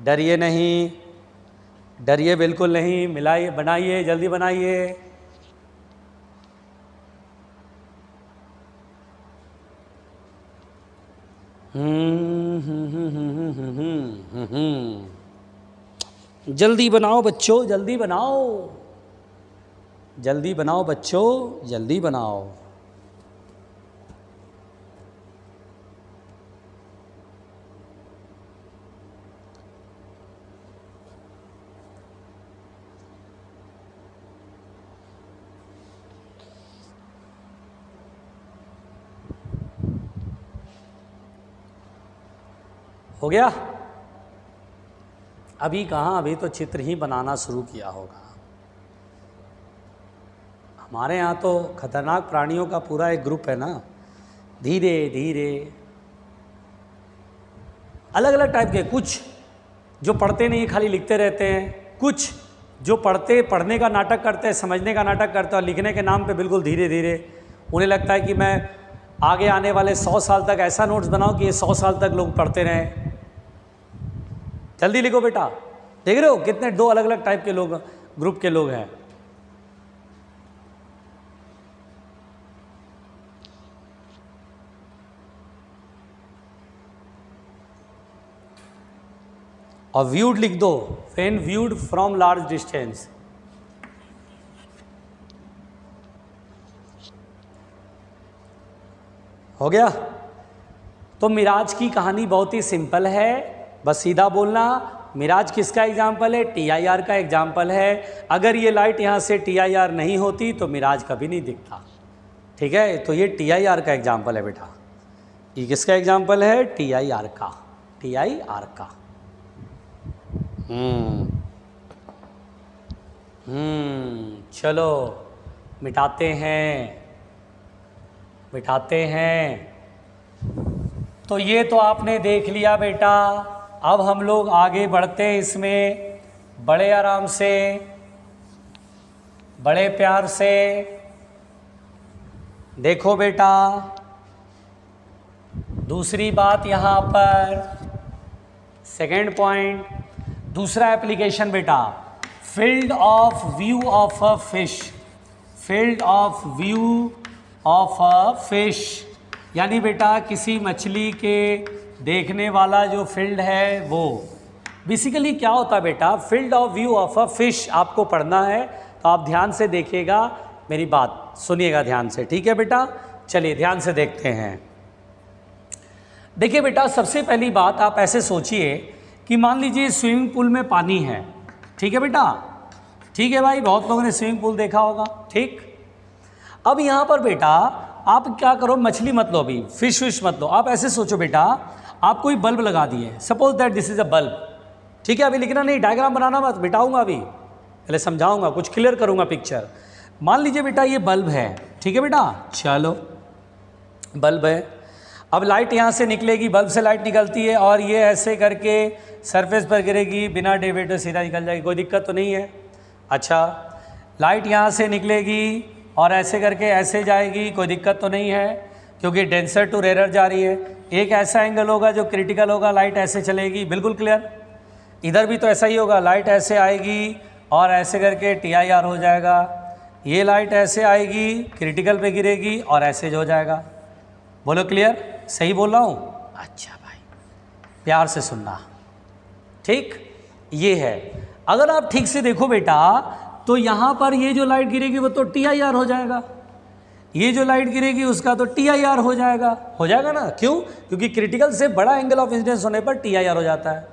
डरिए नहीं, डरिए बिल्कुल नहीं, मिलाइए, बनाइए, जल्दी बनाइए। जल्दी बनाओ बच्चों, जल्दी बनाओ, जल्दी बनाओ बच्चों, जल्दी बनाओ। हो गया? अभी कहाँ, अभी तो चित्र ही बनाना शुरू किया होगा। हमारे यहाँ तो खतरनाक प्राणियों का पूरा एक ग्रुप है ना, धीरे धीरे अलग अलग टाइप के, कुछ जो पढ़ते नहीं खाली लिखते रहते हैं, कुछ जो पढ़ने का नाटक करते हैं, समझने का नाटक करते हैं और लिखने के नाम पे बिल्कुल धीरे धीरे उन्हें लगता है कि मैं आगे आने वाले 100 साल तक ऐसा नोट्स बनाऊं कि ये 100 साल तक लोग पढ़ते रहें। जल्दी लिखो बेटा। देख रहे हो कितने दो अलग अलग टाइप के लोग, ग्रुप के लोग हैं। और व्यूड लिख दो, when viewed from large distance. हो गया? तो मिराज की कहानी बहुत ही सिंपल है, बस सीधा बोलना। मिराज किसका एग्जाम्पल है? TIR का एग्जाम्पल है। अगर ये लाइट यहाँ से TIR नहीं होती तो मिराज कभी नहीं दिखता। ठीक है, तो ये TIR का एग्जाम्पल है बेटा। ये किसका एग्जाम्पल है? टी आई आर का, टी आई आर का। चलो मिटाते हैं, मिटाते हैं। तो ये तो आपने देख लिया बेटा। अब हम लोग आगे बढ़ते हैं इसमें बड़े आराम से, बड़े प्यार से। देखो बेटा, दूसरी बात यहाँ पर, सेकेंड पॉइंट, दूसरा एप्लीकेशन बेटा, field of view of a fish, field of view of a fish, यानी बेटा किसी मछली के देखने वाला जो फील्ड है वो बेसिकली क्या होता है बेटा? Field of view of a fish आपको पढ़ना है, तो आप ध्यान से देखिएगा, मेरी बात सुनिएगा ध्यान से, ठीक है बेटा? चलिए ध्यान से देखते हैं। देखिए बेटा, सबसे पहली बात आप ऐसे सोचिए कि मान लीजिए स्विमिंग पूल में पानी है, ठीक है बेटा? ठीक है भाई, बहुत लोगों ने स्विमिंग पूल देखा होगा, ठीक। अब यहाँ पर बेटा आप क्या करो, मछली मत लो, अभी फिश विश मत लो, आप ऐसे सोचो बेटा, आप कोई बल्ब लगा दिए, suppose that this is a bulb, ठीक है? अभी लिखना नहीं, डायग्राम बनाना मत, मिटाऊंगा अभी, पहले समझाऊंगा, कुछ क्लियर करूंगा पिक्चर। मान लीजिए बेटा ये बल्ब है, ठीक है बेटा? चलो बल्ब है, अब लाइट यहाँ से निकलेगी, बल्ब से लाइट निकलती है और ये ऐसे करके सरफेस पर गिरेगी, बिना डेविएटर सीधा निकल जाएगी, कोई दिक्कत तो नहीं है। अच्छा, लाइट यहाँ से निकलेगी और ऐसे करके ऐसे जाएगी, कोई दिक्कत तो नहीं है, क्योंकि डेंसर टू रेरर जा रही है। एक ऐसा एंगल होगा जो क्रिटिकल होगा, लाइट ऐसे चलेगी, बिल्कुल क्लियर। इधर भी तो ऐसा ही होगा, लाइट ऐसे आएगी और ऐसे करके TIR हो जाएगा, ये लाइट ऐसे आएगी, क्रिटिकल पे गिरेगी और ऐसे हो जाएगा। बोलो क्लियर? सही बोल रहा हूँ? अच्छा भाई, प्यार से सुनना, ठीक? ये है, अगर आप ठीक से देखो बेटा, तो यहाँ पर ये जो लाइट गिरेगी वो तो TIR हो जाएगा, ये जो लाइट गिरेगी उसका तो TIR हो जाएगा ना? क्यों? क्योंकि क्रिटिकल से बड़ा एंगल ऑफ इंसिडेंस होने पर TIR हो जाता है।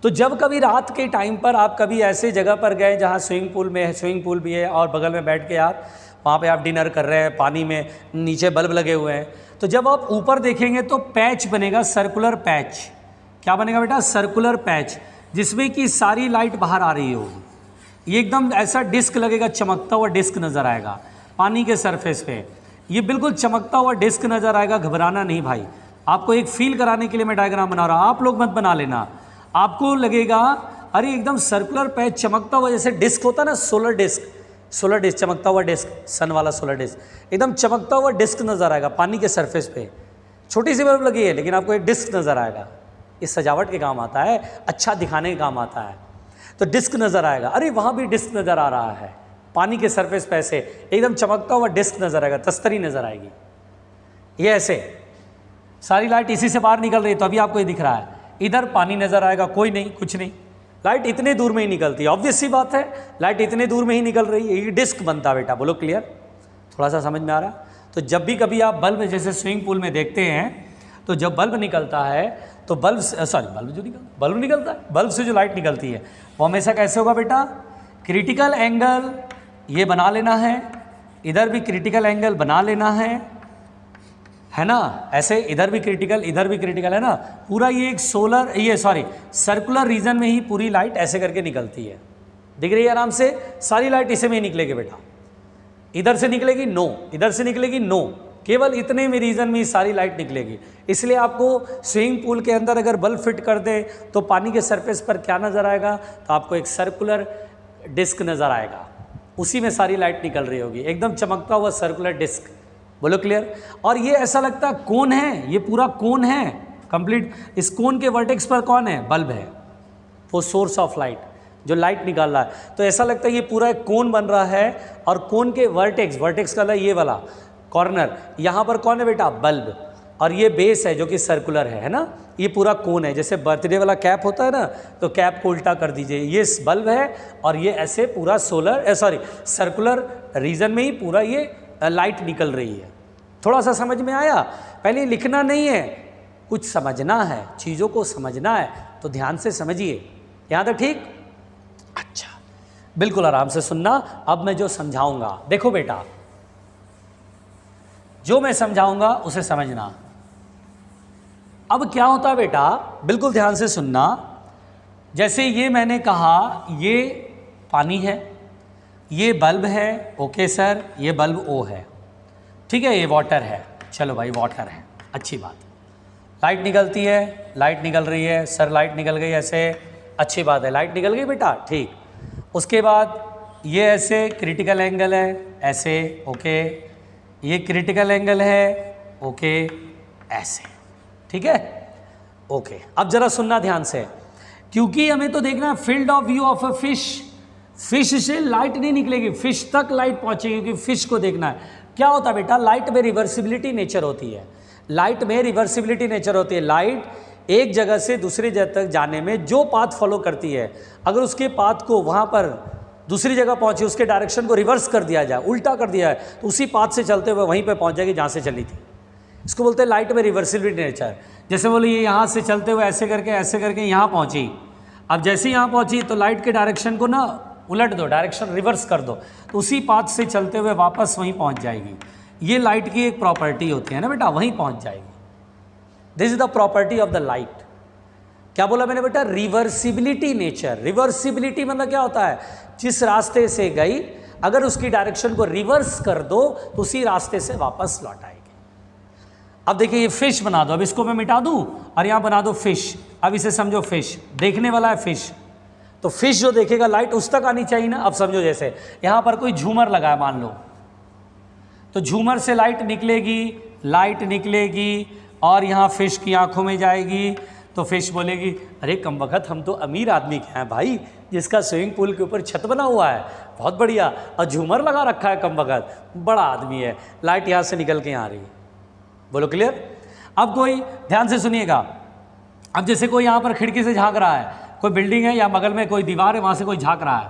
तो जब कभी रात के टाइम पर आप कभी ऐसे जगह पर गए जहाँ स्विमिंग पूल में है, स्विमिंग पूल भी है और बगल में बैठ के आप वहाँ पे आप डिनर कर रहे हैं, पानी में नीचे बल्ब लगे हुए हैं, तो जब आप ऊपर देखेंगे तो पैच बनेगा, सर्कुलर पैच। क्या बनेगा बेटा? सर्कुलर पैच, जिसमें कि सारी लाइट बाहर आ रही होगी। ये एकदम ऐसा डिस्क लगेगा, चमकता हुआ डिस्क नज़र आएगा पानी के सरफेस पे, ये बिल्कुल चमकता हुआ डिस्क नज़र आएगा। घबराना नहीं भाई, आपको एक फील कराने के लिए मैं डायग्राम बना रहा हूँ, आप लोग मत बना लेना। आपको लगेगा अरे एकदम सर्कुलर पैच चमकता हुआ, जैसे डिस्क होता है ना, सोलर डिस्क चमकता हुआ डिस्क, सन वाला सोलर डिस्क, एकदम चमकता हुआ डिस्क नज़र आएगा पानी के सरफेस पे। छोटी सी बल्ब लगी है लेकिन आपको एक डिस्क नज़र आएगा। इस सजावट के काम आता है, अच्छा दिखाने के काम आता है। तो डिस्क नज़र आएगा, अरे वहाँ भी डिस्क नज़र आ रहा है, पानी के सरफेस पे ऐसे एकदम चमकता हुआ डिस्क नज़र आएगा, तस्तरी नज़र आएगी। ये ऐसे सारी लाइट इसी से बाहर निकल रही है, तो अभी आपको ये दिख रहा है, इधर पानी नज़र आएगा, कोई नहीं, कुछ नहीं, लाइट इतने दूर में ही निकलती है। ऑब्वियस सी बात है, लाइट इतने दूर में ही निकल रही है, ये डिस्क बनता है बेटा। बोलो क्लियर? थोड़ा सा समझ में आ रहा? तो जब भी कभी आप बल्ब जैसे स्विमिंग पूल में देखते हैं, तो जब बल्ब निकलता है तो बल्ब निकलता है, बल्ब से जो लाइट निकलती है वो हमेशा कैसे होगा बेटा? क्रिटिकल एंगल ये बना लेना है, इधर भी क्रिटिकल एंगल बना लेना है ना? ऐसे इधर भी क्रिटिकल, इधर भी क्रिटिकल, है ना? पूरा ये एक सर्कुलर रीजन में ही पूरी लाइट ऐसे करके निकलती है। दिख रही है आराम से? सारी लाइट इसे में ही निकलेगी बेटा, इधर से निकलेगी नो, इधर से निकलेगी नो, केवल इतने में रीजन में ही सारी लाइट निकलेगी। इसलिए आपको स्विमिंग पूल के अंदर अगर बल्ब फिट कर दे तो पानी के सरफेस पर क्या नज़र आएगा? तो आपको एक सर्कुलर डिस्क नज़र आएगा, उसी में सारी लाइट निकल रही होगी, एकदम चमकता हुआ सर्कुलर डिस्क। बोलो क्लियर? और ये ऐसा लगता है कोन है, ये पूरा कोन है कंप्लीट। इस कोन के वर्टेक्स पर कौन है? बल्ब है, वो सोर्स ऑफ लाइट जो लाइट निकाल रहा है। तो ऐसा लगता है ये पूरा एक कोन बन रहा है और कोन के वर्टेक्स का ये वाला कॉर्नर, यहाँ पर कौन है बेटा? बल्ब। और ये बेस है जो कि सर्कुलर है ना? ये पूरा कोन है, जैसे बर्थडे वाला कैप होता है ना, तो कैप को उल्टा कर दीजिए, ये बल्ब है और ये ऐसे पूरा सर्कुलर रीजन में ही पूरा ये लाइट निकल रही है। थोड़ा सा समझ में आया? पहले लिखना नहीं है, कुछ समझना है, चीज़ों को समझना है, तो ध्यान से समझिए। यहाँ तक ठीक? अच्छा, बिल्कुल आराम से सुनना। अब मैं जो समझाऊंगा, देखो बेटा, जो मैं समझाऊंगा उसे समझना। अब क्या होता है बेटा, बिल्कुल ध्यान से सुनना। जैसे ये मैंने कहा ये पानी है, ये बल्ब है, ओके सर, ये बल्ब ओ है, ठीक है, ये वाटर है, चलो भाई वाटर है, अच्छी बात। लाइट निकलती है, लाइट निकल रही है, सर लाइट निकल गई ऐसे, अच्छी बात है, लाइट निकल गई बेटा, ठीक। उसके बाद ये ऐसे क्रिटिकल एंगल है, ऐसे, ओके, ये क्रिटिकल एंगल है, ओके, ऐसे, ठीक है, ओके। अब जरा सुनना ध्यान से, क्योंकि हमें तो देखना है field of view of a fish. Fish से लाइट नहीं निकलेगी, फिश तक लाइट पहुंचेगी, क्योंकि फिश को देखना है। क्या होता है बेटा, लाइट में रिवर्सिबिलिटी नेचर होती है, लाइट में रिवर्सिबिलिटी नेचर होती है। लाइट एक जगह से दूसरी जगह तक जाने में जो पाथ फॉलो करती है, अगर उसके पाथ को वहाँ पर दूसरी जगह पहुँचे, उसके डायरेक्शन को रिवर्स कर दिया जाए, उल्टा कर दिया है, तो उसी पाथ से चलते हुए वहीं पर पहुँच जाएगी जहाँ से चली थी। इसको बोलते हैं लाइट में रिवर्सिबिलिटी नेचर। जैसे बोले ये यहाँ से चलते हुए ऐसे करके यहाँ पहुँची, अब जैसे यहाँ पहुँची तो लाइट के डायरेक्शन को ना उलट दो, डायरेक्शन रिवर्स कर दो, तो उसी पाथ से चलते हुए वापस वहीं पहुँच जाएगी। ये लाइट की एक प्रॉपर्टी होती है ना बेटा, वहीं पहुँच जाएगी। This is the property of the light. क्या बोला मैंने बेटा, रिवर्सिबिलिटी नेचर। रिवर्सिबिलिटी मतलब क्या होता है, जिस रास्ते से गई अगर उसकी डायरेक्शन को रिवर्स कर दो तो उसी रास्ते से वापस लौट आएगी। अब देखिए ये फिश बना दो, अब इसको मैं मिटा दूं और यहाँ बना दो फिश। अब इसे समझो फिश, देखने वाला है फिश, तो फिश जो देखेगा लाइट उस तक आनी चाहिए ना। अब समझो जैसे यहाँ पर कोई झूमर लगा है मान लो, तो झूमर से लाइट निकलेगी और यहाँ फिश की आंखों में जाएगी, तो फिश बोलेगी अरे कमबख्त हम तो अमीर आदमी के हैं भाई, जिसका स्विमिंग पूल के ऊपर छत बना हुआ है, बहुत बढ़िया, और झूमर लगा रखा है, कमबख्त बड़ा आदमी है, लाइट यहाँ से निकल के यहाँ आ रही है। बोलो क्लियर। अब कोई ध्यान से सुनिएगा, अब जैसे कोई यहाँ पर खिड़की से झांक रहा है, कोई बिल्डिंग है या बगल में कोई दीवार है, वहाँ से कोई झांक रहा है,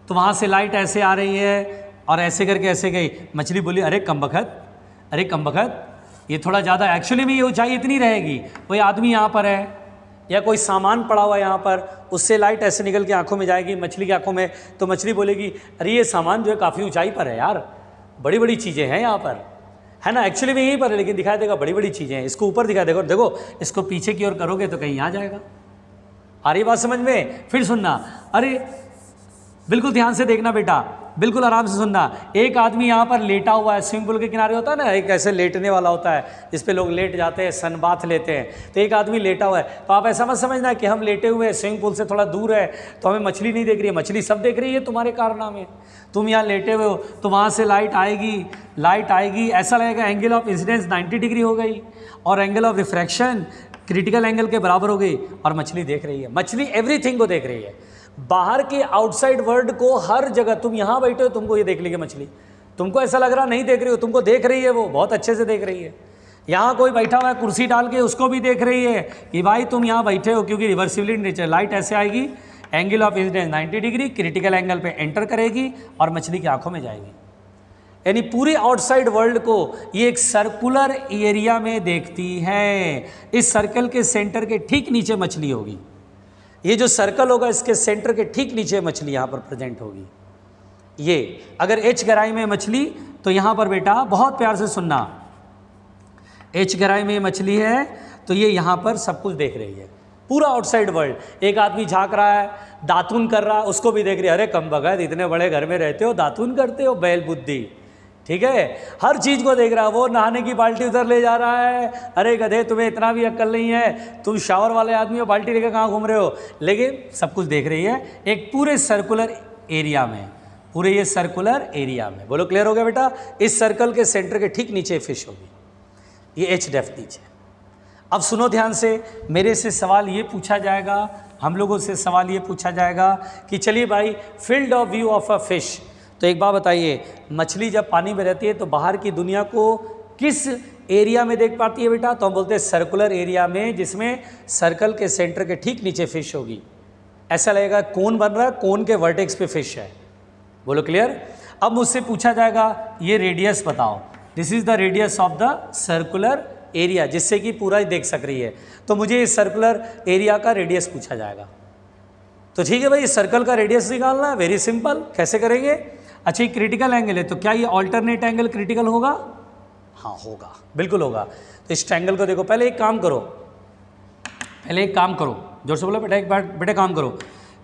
तो वहाँ से लाइट ऐसे आ रही है और ऐसे करके ऐसे गई। मछली बोली अरे कमबख्त ये थोड़ा ज़्यादा, एक्चुअली में ये ऊंचाई इतनी रहेगी। कोई आदमी यहाँ पर है या कोई सामान पड़ा हुआ है यहाँ पर, उससे लाइट ऐसे निकल के आंखों में जाएगी, मछली की आंखों में, तो मछली बोलेगी अरे ये सामान जो है काफ़ी ऊंचाई पर है यार, बड़ी बड़ी चीज़ें हैं यहाँ पर, है ना, एक्चुअली में यहीं पर है, लेकिन दिखाई देगा बड़ी बड़ी चीज़ें हैं, इसको ऊपर दिखाई देगा, देखो इसको पीछे की ओर करोगे तो कहीं आ जाएगा। आ रही बात समझ में। फिर सुनना, अरे बिल्कुल ध्यान से देखना बेटा, बिल्कुल आराम से सुनना। एक आदमी यहाँ पर लेटा हुआ है, स्विमिंग पूल के किनारे होता है ना, एक ऐसे लेटने वाला होता है जिस पे लोग लेट जाते हैं, सन बाथ लेते हैं, तो एक आदमी लेटा हुआ है। तो आप ऐसा मत समझना कि हम लेटे हुए हैं, स्विमिंग पूल से थोड़ा दूर है तो हमें मछली नहीं देख रही है, मछली सब देख रही है तुम्हारे कारनामे। तुम यहाँ लेटे हुए हो तो वहाँ से लाइट आएगी, ऐसा लगेगा एंगल ऑफ इंसिडेंस 90 डिग्री हो गई और angle of refraction critical angle के बराबर हो गई, और मछली देख रही है, मछली एवरीथिंग को देख रही है। बाहर के आउटसाइड वर्ल्ड को हर जगह, तुम यहाँ बैठे हो तुमको ये देख लेगी मछली, तुमको ऐसा लग रहा नहीं देख रही हो, तुमको देख रही है, वो बहुत अच्छे से देख रही है। यहाँ कोई बैठा हुआ है कुर्सी डाल के, उसको भी देख रही है कि भाई तुम यहाँ बैठे हो, क्योंकि रिवर्सिबिलिटी नेचर, लाइट ऐसे आएगी, angle of incidence 90 degree, critical angle पे एंटर करेगी और मछली की आंखों में जाएगी। यानी पूरे आउटसाइड वर्ल्ड को ये एक सर्कुलर एरिया में देखती है। इस सर्कल के सेंटर के ठीक नीचे मछली होगी, ये जो सर्कल होगा इसके सेंटर के ठीक नीचे मछली यहाँ पर प्रेजेंट होगी। ये अगर एच गहराई में मछली, तो यहाँ पर बेटा बहुत प्यार से सुनना, एच गहराई में मछली है तो ये यहाँ पर सब कुछ देख रही है, पूरा आउटसाइड वर्ल्ड। एक आदमी झांक रहा है, दातून कर रहा है, उसको भी देख रही है, अरे कमबख्त इतने बड़े घर में रहते हो, दातून करते हो, बैल बुद्धि, ठीक है, हर चीज़ को देख रहा है। वो नहाने की बाल्टी उधर ले जा रहा है, अरे गधे तुम्हें इतना भी अक्ल नहीं है, तुम शावर वाले आदमी हो, बाल्टी लेकर कहाँ घूम रहे हो, लेकिन सब कुछ देख रही है एक पूरे सर्कुलर एरिया में, पूरे ये सर्कुलर एरिया में। बोलो क्लियर हो गया बेटा। इस सर्कल के सेंटर के ठीक नीचे फिश होगी, ये एच डेप्थ नीचे। अब सुनो ध्यान से, मेरे से सवाल ये पूछा जाएगा, हम लोगों से सवाल ये पूछा जाएगा कि चलिए भाई field of view of a fish, तो एक बात बताइए, मछली जब पानी में रहती है तो बाहर की दुनिया को किस एरिया में देख पाती है बेटा, तो हम बोलते हैं सर्कुलर एरिया में, जिसमें सर्कल के सेंटर के ठीक नीचे फिश होगी। ऐसा लगेगा कोन बन रहा है, कोन के वर्टेक्स पे फिश है। बोलो क्लियर। अब मुझसे पूछा जाएगा ये रेडियस बताओ, this is the radius of the circular area, जिससे कि पूरा ही देख सक रही है, तो मुझे इस सर्कुलर एरिया का रेडियस पूछा जाएगा। तो ठीक है भाई, इस सर्कल का रेडियस निकालना है, वेरी सिंपल। कैसे करेंगे, अच्छा ये क्रिटिकल एंगल है, तो क्या ये ऑल्टरनेट एंगल क्रिटिकल होगा, हाँ होगा, बिल्कुल होगा। तो इस ट्रायंगल को देखो, पहले एक काम करो, जोर से बोलो बेटा, एक बार बेटा काम करो।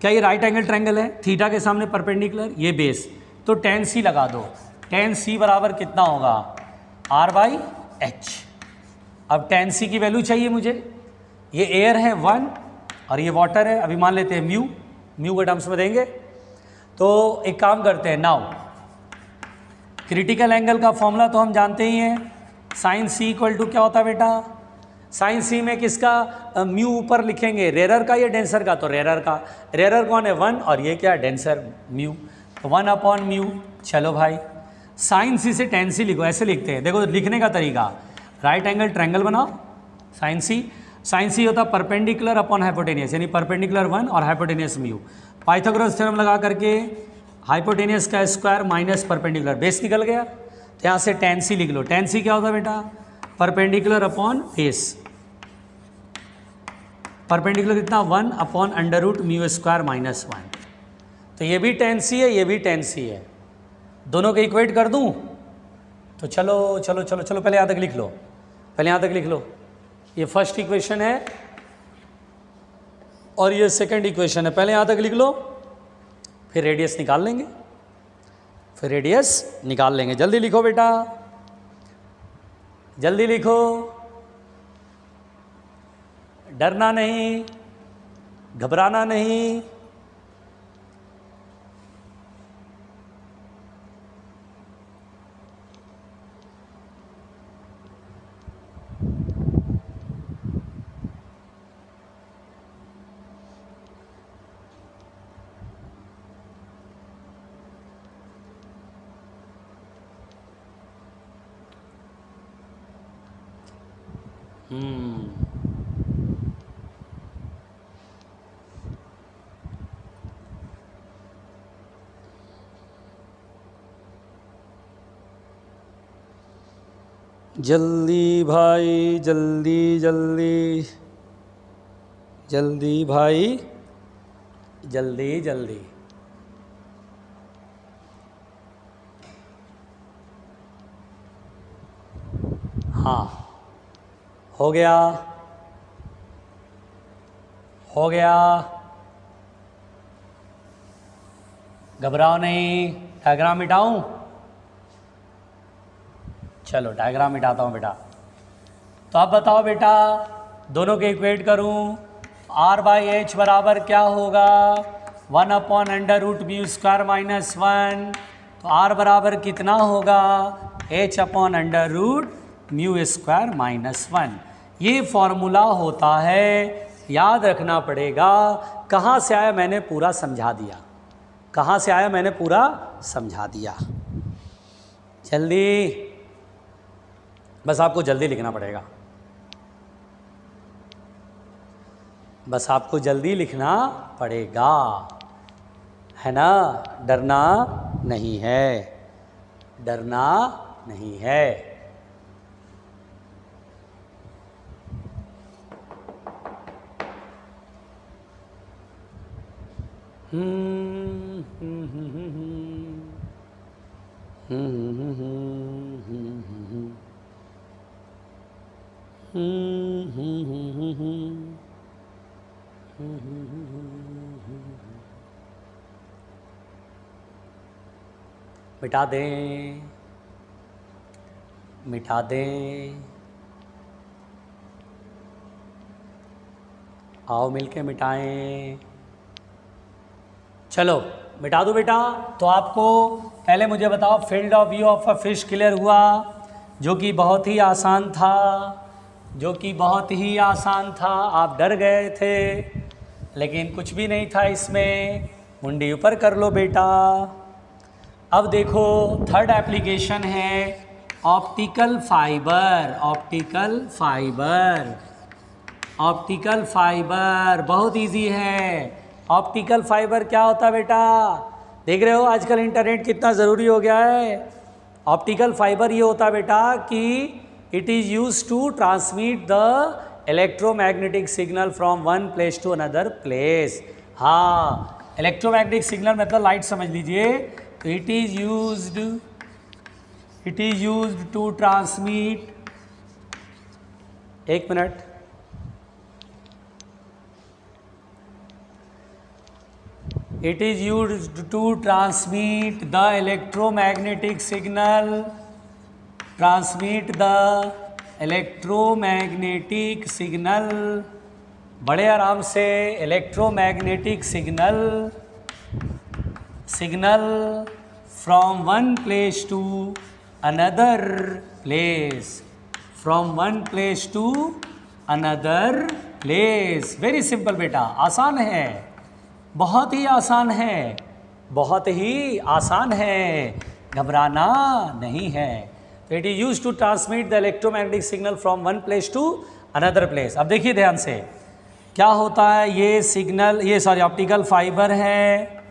क्या ये राइट एंगल ट्रायंगल है, थीटा के सामने परपेंडिकुलर, ये बेस, तो tan c लगा दो। tan c बराबर कितना होगा, r/h। अब tan c की वैल्यू चाहिए मुझे, ये एयर है 1 और ये वाटर है, अभी मान लेते हैं म्यू के टर्म्स में देंगे। तो एक काम करते हैं, नाउ क्रिटिकल एंगल का फॉर्मूला तो हम जानते ही हैं, साइन c इक्वल टू क्या होता है बेटा, साइन c में किसका म्यू ऊपर लिखेंगे, रेरर का या डेंसर का, तो रेरर का, रेरर कौन है 1 और ये क्या डेंसर म्यू, तो 1/म्यू। चलो भाई साइन c से tan c लिखो, ऐसे लिखते हैं, देखो लिखने का तरीका, राइट एंगल ट्रायंगल बनाओ, साइन c होता है परपेंडिकुलर अपॉन हाइपोटेनियस, यानी परपेंडिकुलर 1 और हाइपोटेनियस म्यू। पाइथागोरस थ्योरम लगा करके हाइपोटेनियस का स्क्वायर माइनस परपेंडिकुलर, बेस निकल गया, तो यहाँ से tan c लिख लो। tan c क्या होता है बेटा, परपेंडिकुलर अपॉन बेस, परपेंडिकुलर कितना 1/√μ² माइनस 1, तो ये भी tan c है, ये भी tan c है, दोनों के इक्वेट कर दूं, तो चलो पहले यहाँ तक लिख लो, ये फर्स्ट इक्वेशन है और ये सेकंड इक्वेशन है, पहले यहाँ तक लिख लो, फिर रेडियस निकाल लेंगे, जल्दी लिखो बेटा, जल्दी लिखो, डरना नहीं, घबराना नहीं। जल्दी भाई, जल्दी भाई, जल्दी। हाँ हो गया, घबराओ नहीं, डायग्राम मिटाऊं, चलो डायग्राम मिटाता हूँ बेटा। तो अब बताओ बेटा, दोनों के इक्वेट करूँ, r/h बराबर क्या होगा, 1/√μ² माइनस 1, तो r बराबर कितना होगा, h/√μ² माइनस 1। ये फॉर्मूला होता है, याद रखना पड़ेगा। कहाँ से आया मैंने पूरा समझा दिया, जल्दी, बस आपको जल्दी लिखना पड़ेगा, है ना, डरना नहीं है। मिटा दें, आओ मिलके मिटाएं। चलो मिटा दो बेटा। तो आपको पहले मुझे बताओ, field of view of a fish clear हुआ, जो कि बहुत ही आसान था, आप डर गए थे, लेकिन कुछ भी नहीं था इसमें, मुंडी ऊपर कर लो बेटा। अब देखो थर्ड एप्लीकेशन है ऑप्टिकल फाइबर, बहुत इजी है। ऑप्टिकल फाइबर क्या होता है बेटा, देख रहे हो आजकल इंटरनेट कितना ज़रूरी हो गया है। ऑप्टिकल फाइबर ये होता है बेटा कि it is use to transmit the electromagnetic signal from one place to another place. हाँ, इलेक्ट्रोमैग्नेटिक सिग्नल मतलब लाइट समझ लीजिए। तो it is used it is used to transmit, एक मिनट, it is used to transmit the electromagnetic signal, transmit the electromagnetic signal, बड़े आराम से, electromagnetic signal from one place to another place, from one place to another place. Very simple बेटा, आसान है, बहुत ही आसान है, बहुत ही आसान है, घबराना नहीं है. तो it is use to transmit the electromagnetic signal from one place to another place. अब देखिए ध्यान से क्या होता है. ये सिग्नल, ये सॉरी ऑप्टिकल फाइबर है,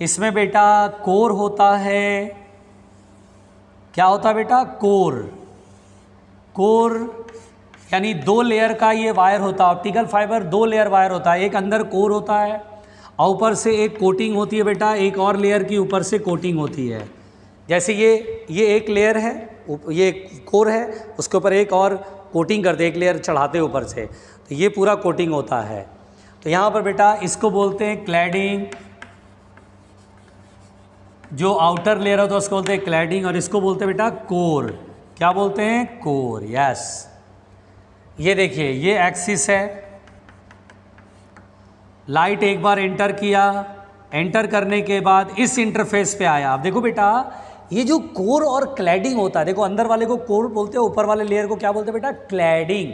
इसमें बेटा कोर होता है. क्या होता है बेटा? कोर यानी 2 लेयर का ये वायर होता है. ऑप्टिकल फाइबर 2 लेयर वायर होता है, एक अंदर कोर होता है और ऊपर से एक कोटिंग होती है बेटा, एक और लेयर की ऊपर से कोटिंग होती है. जैसे ये एक लेयर है, ये कोर है, उसके ऊपर एक और कोटिंग करते, एक लेयर चढ़ाते ऊपर से, तो ये पूरा कोटिंग होता है. तो यहाँ पर बेटा इसको बोलते हैं क्लैडिंग. जो आउटर लेयर होता है उसको बोलते हैं क्लैडिंग, और इसको बोलते हैं बेटा कोर. क्या बोलते हैं? कोर. यस, ये देखिए ये एक्सिस है. लाइट एक बार एंटर किया, एंटर करने के बाद इस इंटरफेस पे आया. अब देखो बेटा, ये जो कोर और क्लैडिंग होता है, देखो अंदर वाले को कोर बोलते हैं, ऊपर वाले लेयर को क्या बोलते हैं बेटा? क्लैडिंग.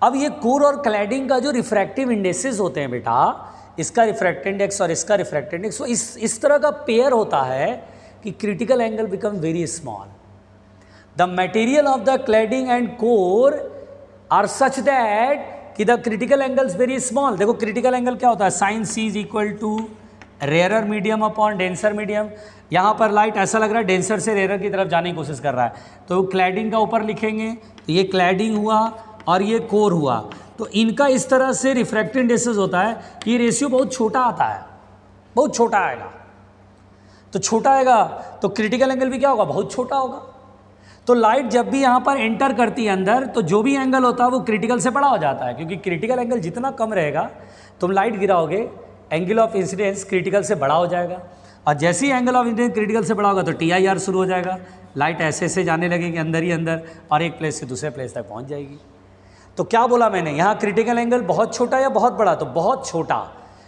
अब ये कोर और क्लैडिंग का जो रिफ्रैक्टिव इंडेक्सेस होते हैं बेटा, इसका रिफ्रैक्ट इंडेक्स और इसका रिफ्रैक्ट इंडेक्स, इस तरह का पेयर होता है कि critical angle become very small. The material of the cladding and core are such that कि the critical angles very small. देखो क्रिटिकल एंगल क्या होता है? Sine C is equal to rarer medium upon denser medium. यहाँ पर light ऐसा लग रहा है डेंसर से रेयरर की तरफ जाने की कोशिश कर रहा है, तो क्लैडिंग का ऊपर लिखेंगे, तो ये क्लैडिंग हुआ और ये कोर हुआ. तो इनका इस तरह से रिफ्रैक्टिव इंडेक्सेस होता है कि ये रेशियो बहुत छोटा आता है, बहुत छोटा आएगा. तो छोटा आएगा तो क्रिटिकल एंगल भी क्या होगा? बहुत छोटा होगा. तो लाइट जब भी यहाँ पर एंटर करती है अंदर, तो जो भी एंगल होता है वो क्रिटिकल से बड़ा हो जाता है, क्योंकि क्रिटिकल एंगल जितना कम रहेगा, तुम लाइट गिराओगे, एंगल ऑफ इंसिडेंस क्रिटिकल से बड़ा हो जाएगा, और जैसे ही एंगल ऑफ इंसिडेंस क्रिटिकल से बड़ा होगा तो TIR शुरू हो जाएगा. लाइट ऐसे ऐसे जाने लगेगी अंदर ही अंदर, और एक प्लेस से दूसरे प्लेस तक पहुँच जाएगी. तो क्या बोला मैंने, यहाँ क्रिटिकल एंगल बहुत छोटा या बहुत बड़ा? तो बहुत छोटा,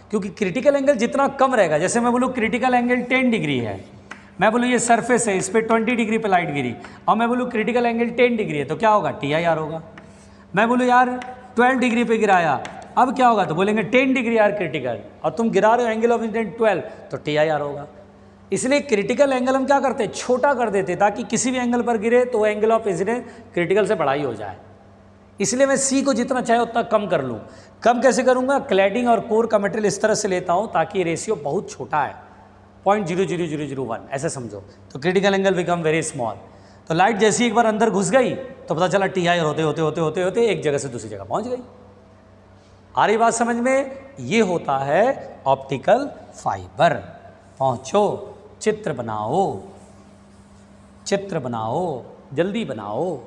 क्योंकि क्रिटिकल एंगल जितना कम रहेगा, जैसे मैं बोलूँ क्रिटिकल एंगल 10 डिग्री है, मैं बोलूँ ये सरफेस है, इस पर 20 डिग्री पे लाइट गिरी, और मैं बोलूँ क्रिटिकल एंगल 10 डिग्री है, तो क्या होगा? TIR होगा. मैं बोलूँ यार 12 डिग्री पे गिराया, अब क्या होगा? तो बोलेंगे 10 डिग्री यार क्रिटिकल, और तुम गिरा रहे हो एंगल ऑफ इंसिडेंस 12, तो TIR होगा. इसलिए क्रिटिकल एंगल हम क्या करते हैं? छोटा कर देते, ताकि किसी भी एंगल पर गिरे तो एंगल ऑफ इंसिडेंस क्रिटिकल से बड़ा ही हो जाए. इसलिए मैं C को जितना चाहे उतना कम कर लूँ. कम कैसे करूँगा? क्लैडिंग और कोर का मटेरियल इस तरह से लेता हूँ ताकि रेशियो बहुत छोटा है, 0.00001, ऐसे समझो. तो critical angle become very small. तो लाइट जैसी एक बार अंदर घुस गई तो पता चला TIR होते होते होते होते होते एक जगह से दूसरी जगह पहुँच गई. आ रही बात समझ में? ये होता है ऑप्टिकल फाइबर. पहुँचो, चित्र बनाओ, चित्र बनाओ, जल्दी बनाओ.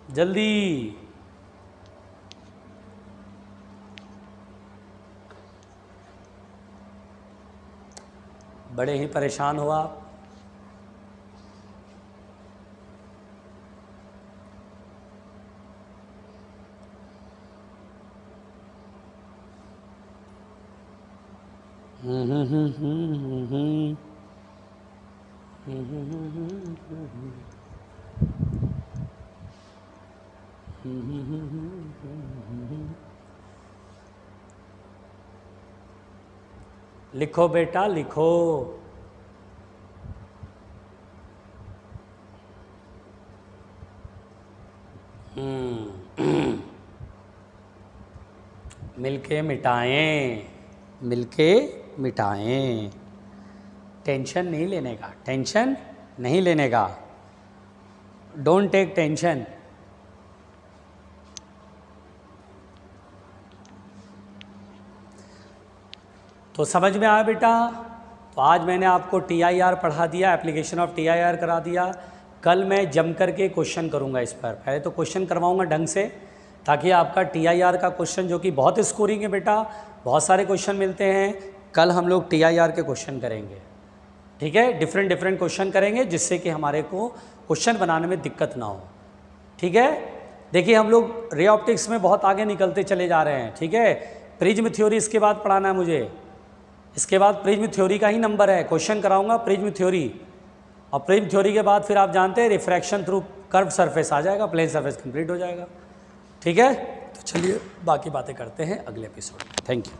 जल्दी. बड़े ही परेशान हो आप. लिखो बेटा लिखो. मिलके मिटाएं, मिलके मिटाएं. टेंशन नहीं लेने का, टेंशन नहीं लेने का. Don't take tension. तो समझ में आया बेटा? तो आज मैंने आपको TIR पढ़ा दिया, एप्लीकेशन ऑफ TIR करा दिया। कल मैं जम करके क्वेश्चन करूंगा इस पर। पहले तो क्वेश्चन करवाऊंगा ढंग से, ताकि आपका TIR का क्वेश्चन जो कि बहुत स्कोरिंग है बेटा, बहुत सारे क्वेश्चन मिलते हैं, कल हम लोग TIR के क्वेश्चन करेंगे। ठीक है, डिफरेंट क्वेश्चन करेंगे, जिससे कि हमारे को क्वेश्चन बनाने में दिक्कत ना हो। ठीक है, देखिए हम लोग रे ऑप्टिक्स में बहुत आगे निकलते चले जा रहे हैं। ठीक है, प्रिज्म थ्योरी इसके बाद पढ़ाना है मुझे, इसके बाद प्रिज्म थ्योरी का ही नंबर है, क्वेश्चन कराऊंगा प्रिज्म थ्योरी, और प्रिज्म थ्योरी के बाद फिर आप जानते हैं रिफ्रैक्शन थ्रू कर्व सरफेस आ जाएगा, प्लेन सरफेस कंप्लीट हो जाएगा। ठीक है, तो चलिए बाकी बातें करते हैं अगले एपिसोड में। Thank you.